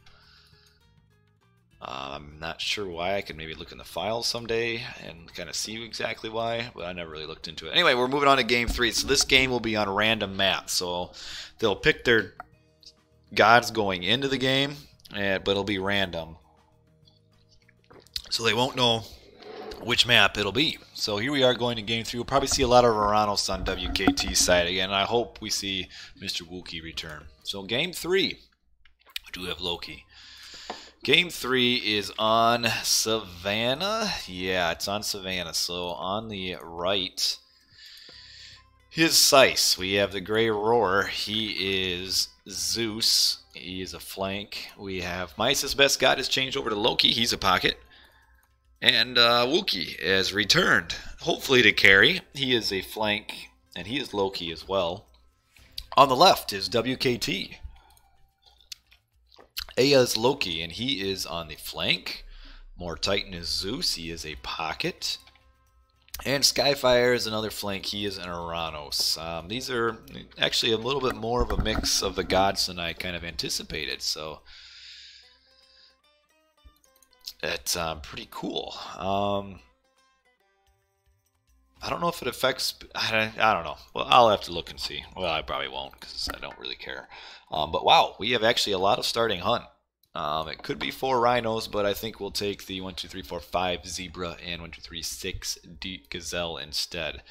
I'm not sure why. I could maybe look in the files someday and kind of see exactly why, but I never really looked into it. Anyway, we're moving on to game 3. So this game will be on random maps. So they'll pick their gods going into the game, but it'll be random. So they won't know which map it'll be. So here we are going to game 3. We'll probably see a lot of Veranos on WKT side again. I hope we see Mr. Wookie return. So game 3, we do have Loki. Game 3 is on Savannah. Yeah, it's on Savannah. So on the right, his CISE. We have the Grey Roar. He is Zeus. He is a flank. We have Mythos Best God has changed over to Loki. He's a pocket. And Wookie has returned, hopefully to carry. He is a flank, and he is Loki as well. On the left is WKT. A is Loki, and he is on the flank. More Titan is Zeus. He is a pocket. And Skyfire is another flank. He is an Uranus. These are actually a little bit more of a mix of the gods than I kind of anticipated. So it's pretty cool. I don't know if it affects... I don't know. Well, I'll have to look and see. Well, I probably won't because I don't really care. But wow, we have actually a lot of starting hunt. It could be 4 rhinos, but I think we'll take the 1, 2, 3, 4, 5 zebra and 1, 2, 3, 6 gazelle instead.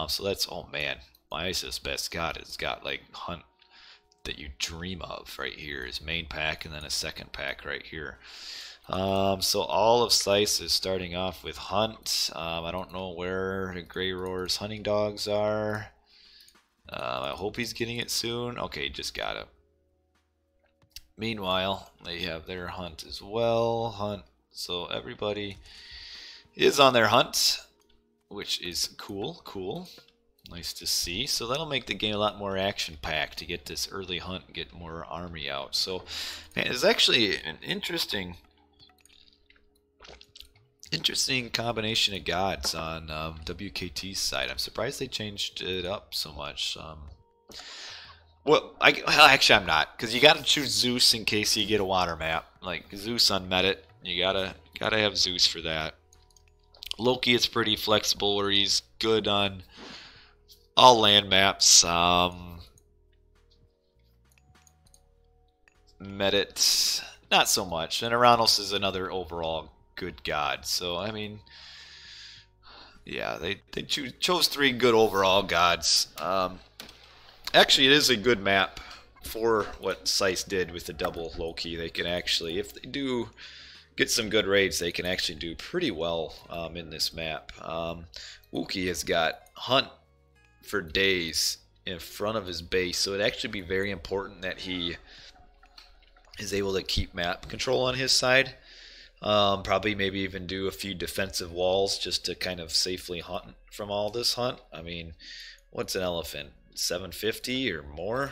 So that's... Oh man, Mythos Best God has got like hunt that you dream of right here. His main pack and then a second pack right here. So all of CISE is starting off with hunt. I don't know where the Grey Roar's hunting dogs are. I hope he's getting it soon. Okay, just got it. Meanwhile, they have their hunt as well. Hunt. So everybody is on their hunt, which is cool. Cool. Nice to see. So that'll make the game a lot more action-packed to get this early hunt and get more army out. So, man, it's actually an interesting combination of gods on WKT's side. I'm surprised they changed it up so much. Well, actually I'm not, because you got to choose Zeus in case you get a water map. Like Zeus on Medit, you gotta have Zeus for that. Loki is pretty flexible, where he's good on all land maps. Medit, not so much. And Uranus is another overall good god. So I mean, yeah, they chose 3 good overall gods. Actually, it is a good map for what CISE did with the double Loki. They can actually, if they do get some good raids, they can actually do pretty well in this map. Wookie has got hunt for days in front of his base, so it'd actually be very important that he is able to keep map control on his side. Probably maybe even do a few defensive walls just to kind of safely hunt from all this hunt. I mean, what's an elephant? 750 or more?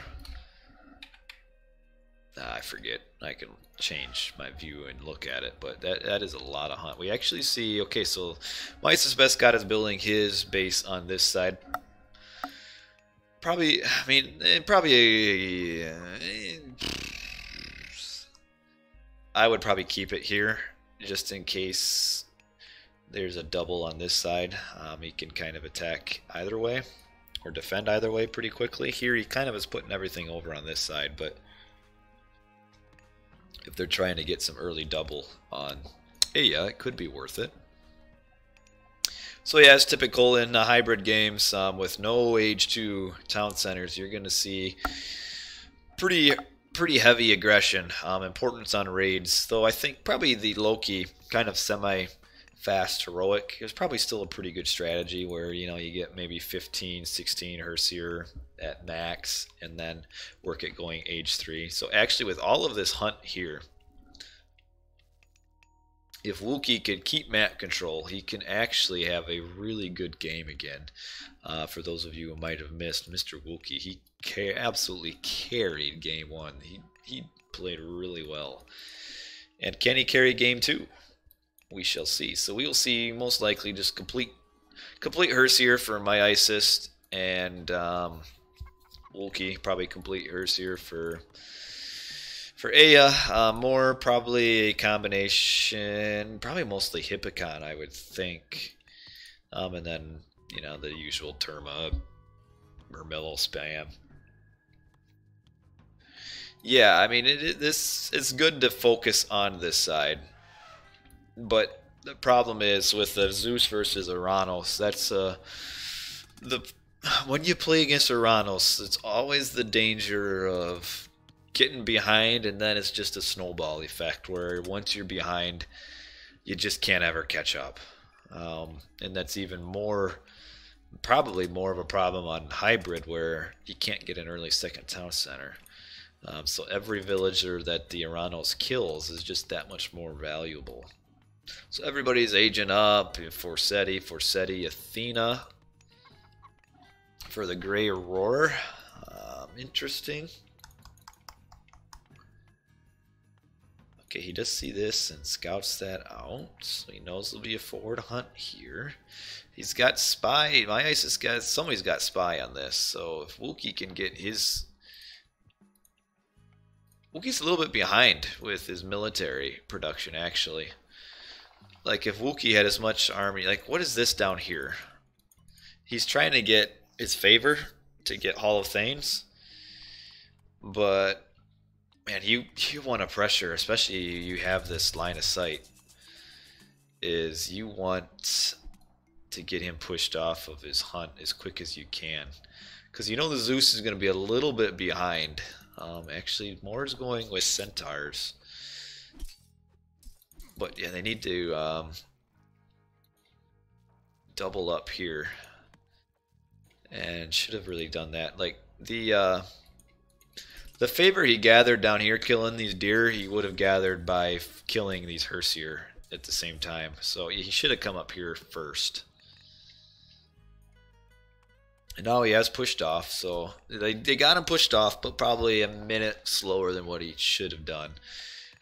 I forget. I can change my view and look at it, but that is a lot of hunt. We actually see, okay, so Mythos Best God is building his base on this side. Probably, I mean, probably, I would probably keep it here just in case there's a double on this side. He can kind of attack either way or defend either way pretty quickly. Here he kind of is putting everything over on this side, but if they're trying to get some early double on Aya, it could be worth it. So yeah, it's typical in hybrid games with no Age 2 town centers. You're going to see pretty heavy aggression, importance on raids. Though I think probably the Loki kind of semi-fast heroic is probably still a pretty good strategy where, you know, you get maybe 15, 16 Herseer at max and then work it going Age 3. So actually with all of this hunt here, if Wookie could keep map control, he can actually have a really good game again. For those of you who might have missed Mr. Wookie, he absolutely carried game 1. He played really well. And can he carry game 2? We shall see. So we will see most likely just complete Herseer for my ISIS, and Wookie probably complete Herseer for Aya. More probably a combination, probably mostly Hippocon, I would think. And then, you know, the usual Terma, Murmillo spam. Yeah, I mean, it's good to focus on this side, but The problem is with the Zeus versus Uranus. That's the when you play against Uranus, it's always the danger of getting behind, and then it's just a snowball effect where once you're behind, you just can't ever catch up. And that's even more, probably more of a problem on hybrid where you can't get an early second town center. So every villager that the Uranus kills is just that much more valuable. So everybody's aging up. Forsetti, Athena for the Grey Roar. Interesting. Okay, he does see this and scouts that out. So he knows there'll be a forward hunt here. He's got spy. My ISIS got, somebody's got spy on this. So if Wookie can get his... Wookie's a little bit behind with his military production, actually. Like, if Wookie had as much army... Like, what is this down here? He's trying to get his favor to get Hall of Thanes. But... Man, you want to pressure, especially you have this line of sight, is you want to get him pushed off of his hunt as quick as you can. Because you know the Zeus is going to be a little bit behind. Actually, more is going with Centaurs. But yeah, they need to double up here. And should have really done that. Like, the favor he gathered down here killing these deer, he would have gathered by killing these Hersier at the same time. So he should have come up here first. And now he has pushed off, so they got him pushed off, but probably a minute slower than what he should have done.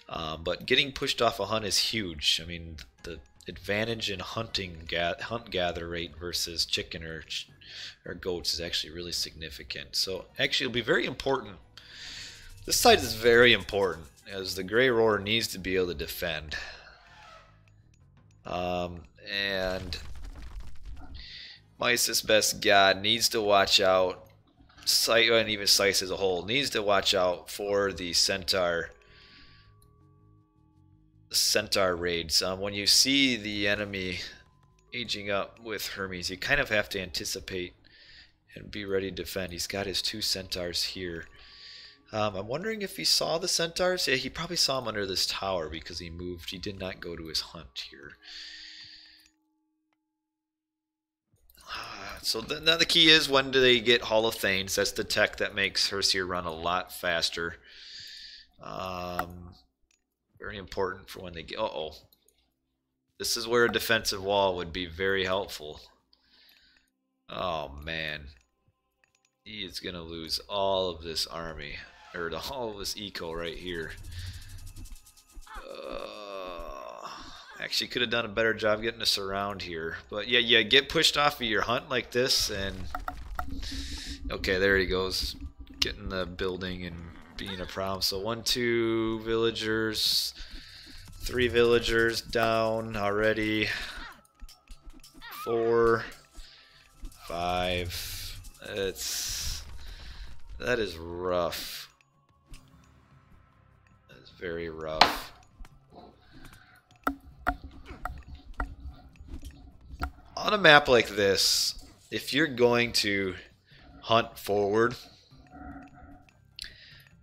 But getting pushed off a hunt is huge. I mean, the advantage in hunt gather rate versus chicken or goats is actually really significant. So actually it'll be very important. This site is very important, as the Grey Roar needs to be able to defend. And Mysis Best God needs to watch out, and even CISE as a whole, needs to watch out for the Centaur raids. When you see the enemy aging up with Hermes, you kind of have to anticipate and be ready to defend. He's got his 2 Centaurs here. I'm wondering if he saw the Centaurs. Yeah, he probably saw them under this tower because he moved. He did not go to his hunt here. So now the key is, when do they get Hall of Thanes? That's the tech that makes Hersier run a lot faster. Very important for when they get... Uh-oh. This is where a defensive wall would be very helpful. Oh, man. He is going to lose all of this army. Or all of this eco right here. Actually could have done a better job getting us around here. But yeah, get pushed off of your hunt like this and... Okay, there he goes. Getting the building and being a problem. So 1, 2 villagers. 3 villagers down already. 4, 5. That is rough. That is very rough. On a map like this, if you're going to hunt forward,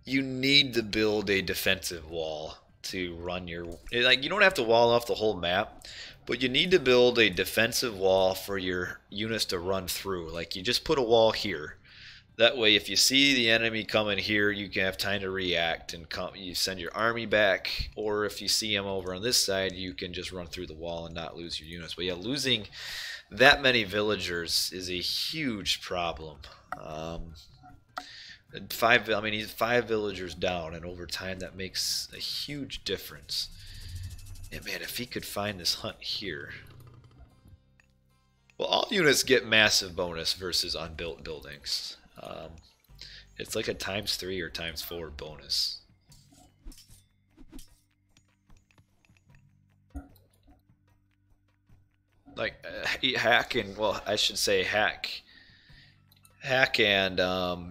you need to build a defensive wall to run your... Like, you don't have to wall off the whole map, but you need to build a defensive wall for your units to run through. Like, you just put a wall here. That way, if you see the enemy coming here, you can have time to react and you send your army back. Or if you see them over on this side, you can just run through the wall and not lose your units. But yeah, losing that many villagers is a huge problem. He's 5 villagers down, and over time that makes a huge difference. And man, if he could find this hunt here... Well, all units get massive bonus versus unbuilt buildings. It's like a ×3 or ×4 bonus. Like hack and, well, I should say hack and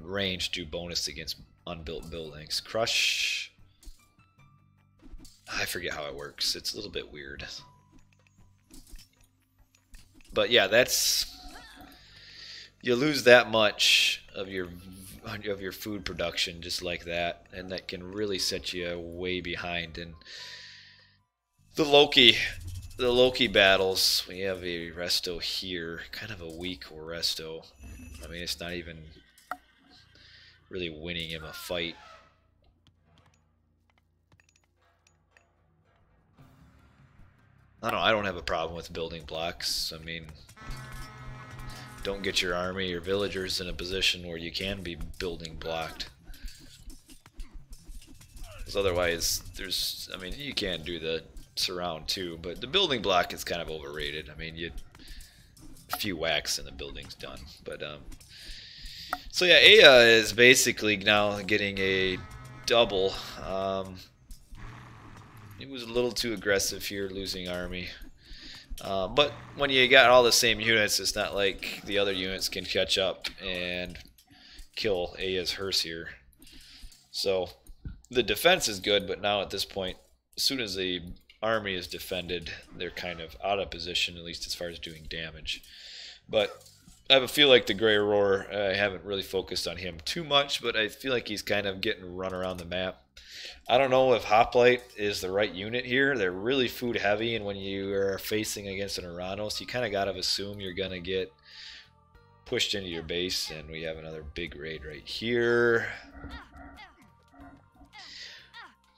range do bonus against unbuilt buildings. Crush, I forget how it works. It's a little bit weird. But yeah, that's, you lose that much of your food production just like that, and that can really set you way behind. And the Loki battles, we have a resto here, kind of a weak resto. I mean, it's not even really winning him a fight. I don't have a problem with building blocks. I mean, don't get your army or villagers in a position where you can be building blocked. Because otherwise, I mean, you can do the surround too, but the building block is kind of overrated. I mean, a few whacks and the building's done. But so yeah, Aya is basically now getting a double. He was a little too aggressive here, losing army. But when you got all the same units, it's not like the other units can catch up and kill Aya's hearse here. So the defense is good, but now at this point, as soon as the army is defended, they're kind of out of position, at least as far as doing damage. But I have a feel like the Grey Roar, I haven't really focused on him too much, but I feel like he's kind of getting run around the map. I don't know if Hoplite is the right unit here. They're really food heavy, and when you are facing against an Uranus, you kind of got to assume you're going to get pushed into your base, and we have another big raid right here.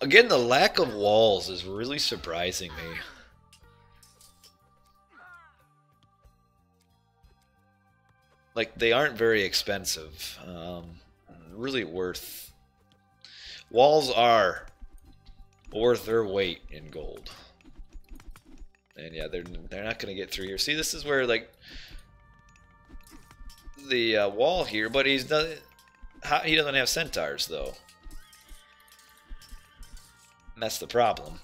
Again, the lack of walls is really surprising me. Like, they aren't very expensive. Really worth... Walls are worth their weight in gold. And yeah, they're not going to get through here. See, this is where, like, the wall here, but he doesn't have centaurs, though. And that's the problem.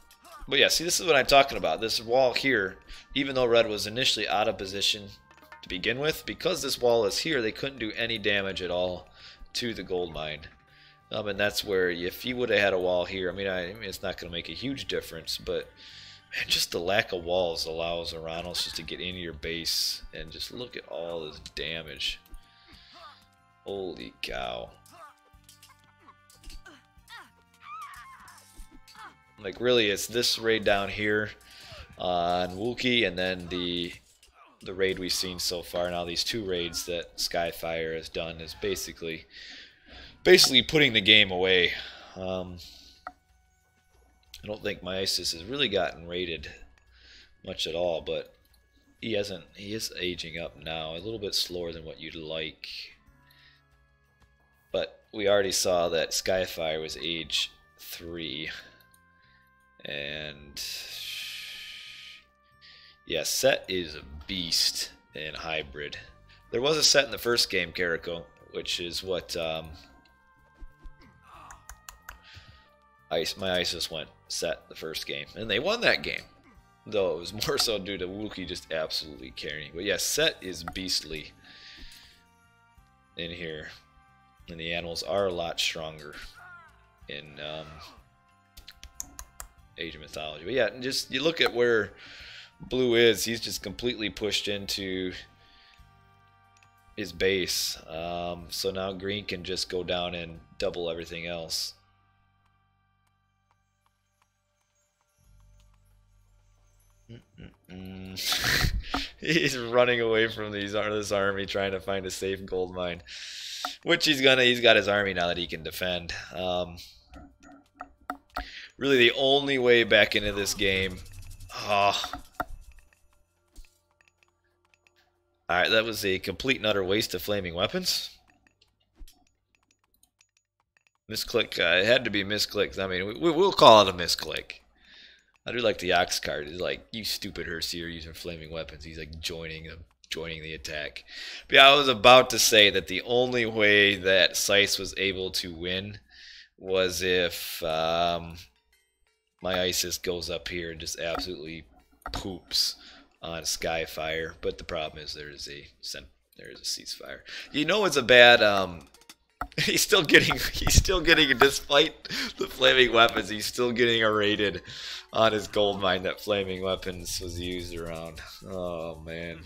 But yeah, see, this is what I'm talking about. This wall here, even though red was initially out of position to begin with, because this wall is here, they couldn't do any damage at all to the gold mine. And that's where, if you would have had a wall here, I mean, it's not going to make a huge difference, but man, just the lack of walls allows Uranus just to get into your base, and just look at all this damage. Holy cow. Like, really, it's this raid down here on Wookiee, and then the raid we've seen so far. Now, these two raids that Skyfire has done is basically putting the game away. I don't think my ISIS has really gotten raided much at all, but he is aging up now, a little bit slower than what you'd like. But we already saw that Skyfire was age 3. And yeah, Set is a beast in hybrid. There was a Set in the first game, Carrico, which is what my ISIS went Set the first game, and they won that game, though it was more so due to Wookiee just absolutely carrying. But yeah, Set is beastly in here, and the animals are a lot stronger in Age of Mythology. But yeah, just you look at where Blue is, he's just completely pushed into his base. So now Green can just go down and double everything else. He's running away from this army, trying to find a safe gold mine, which he's got his army now that he can defend. Really, the only way back into this game. Oh. Alright, that was a complete and utter waste of flaming weapons. Misclick, it had to be misclick. I mean, we'll call it a misclick. I do like the Ox card. He's like, you stupid Hersey, you're using flaming weapons. He's like joining the attack. But yeah, I was about to say that the only way that CISE was able to win was if my ISIS goes up here and just absolutely poops on Skyfire. But the problem is there is a ceasefire. You know, it's a bad. He's still getting, despite the flaming weapons, he's still getting raided on his gold mine that flaming weapons was used around. Oh man,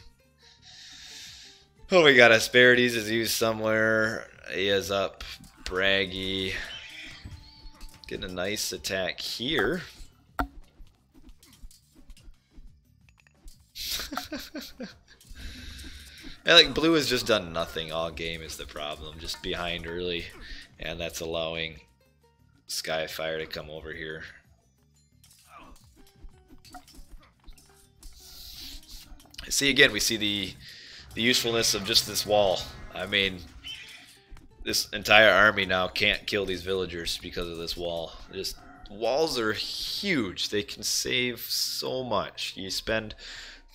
Oh, we got Asperities is used somewhere. He is up. Braggy. Getting a nice attack here. Yeah, like blue has just done nothing all game is the problem. Just behind early, and that's allowing Skyfire to come over here. See, again, we see the usefulness of just this wall. I mean, this entire army now can't kill these villagers because of this wall. Just walls are huge. They can save so much. You spend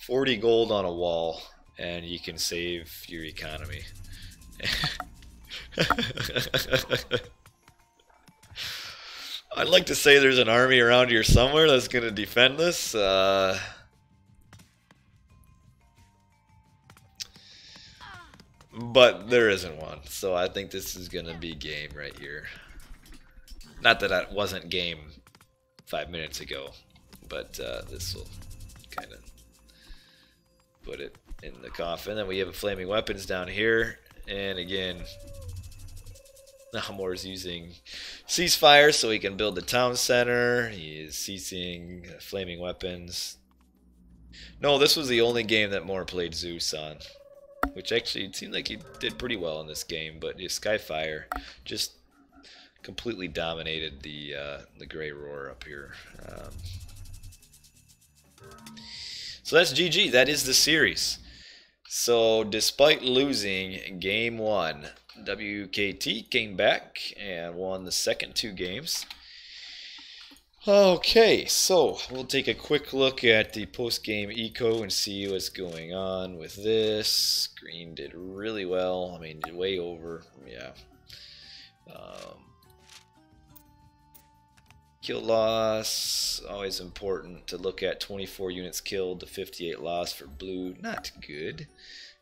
40 gold on a wall and you can save your economy. I'd like to say there's an army around here somewhere that's going to defend this. But there isn't one. So I think this is going to be game right here. Not that it wasn't game 5 minutes ago. But this will kind of put it in the coffin. Then we have a flaming weapons down here. And again, Nahamor is using ceasefire so he can build the town center. He is ceasing flaming weapons. No, this was the only game that Moore played Zeus on. Which actually it seemed like he did pretty well in this game, but his Skyfire just completely dominated the Grey Roar up here. So that's GG. That is the series. So despite losing game 1, WKT came back and won the second 2 games. Okay, so we'll take a quick look at the post-game eco and see what's going on with this. Green did really well. I mean, way over. Yeah. Kill loss, always important to look at. 24 units killed to 58 loss for blue. Not good.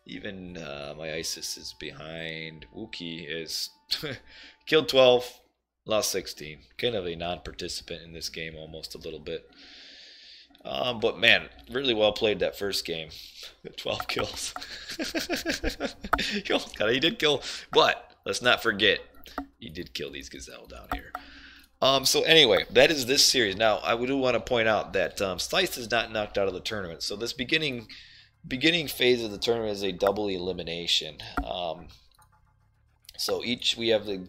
Even my ISIS is behind. Wookie is killed 12. Lost 16. Kind of a non-participant in this game almost a little bit. But man, really well played that first game. 12 kills. He did kill, but let's not forget, he did kill these gazelle down here. So anyway, that is this series. Now, I do want to point out that CISE is not knocked out of the tournament. So this beginning phase of the tournament is a double elimination. So we have the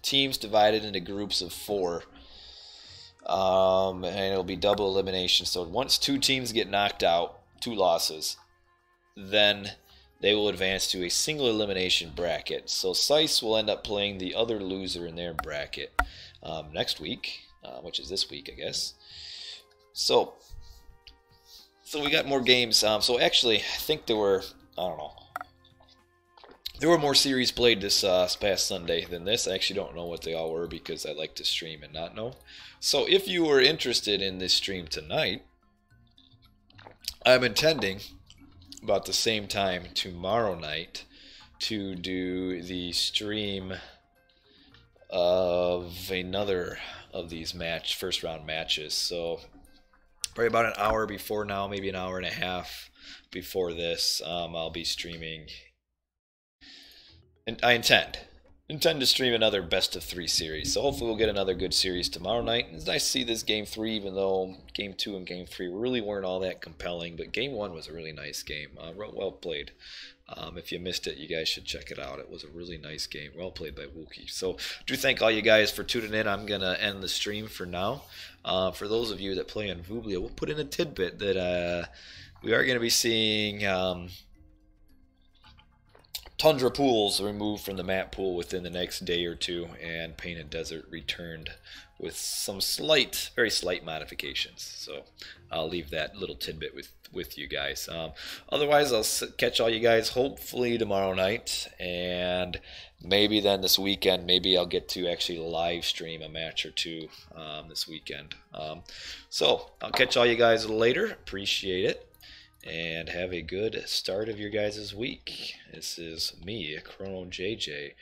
teams divided into groups of 4, and it'll be double elimination. So once 2 teams get knocked out, 2 losses, then they will advance to a single elimination bracket. So CISE will end up playing the other loser in their bracket next week, which is this week, I guess. So we got more games. So actually, I think there were, I don't know, there were more series played this past Sunday than this. I actually don't know what they all were because I like to stream and not know. So if you were interested in this stream tonight, I'm intending about the same time tomorrow night to do the stream of another of these first round matches. So probably about an hour before now, maybe an hour and a half before this, I'll be streaming. And I intend to stream another best of 3 series. So hopefully we'll get another good series tomorrow night. It's nice to see this game 3, even though game 2 and game 3 really weren't all that compelling. But game 1 was a really nice game. Well played. If you missed it, you guys should check it out. It was a really nice game. Well played by Wookie. So do thank all you guys for tuning in. I'm going to end the stream for now. For those of you that play on Vublia, we'll put in a tidbit that we are going to be seeing Tundra pools removed from the map pool within the next day or 2, and Painted Desert returned with some very slight modifications. So I'll leave that little tidbit with you guys. Otherwise, I'll catch all you guys hopefully tomorrow night, and maybe then this weekend, maybe I'll get to actually live stream a match or 2 this weekend. So I'll catch all you guys later. Appreciate it. And have a good start of your guys' week. This is me, Chrono JJ,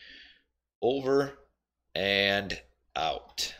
over and out.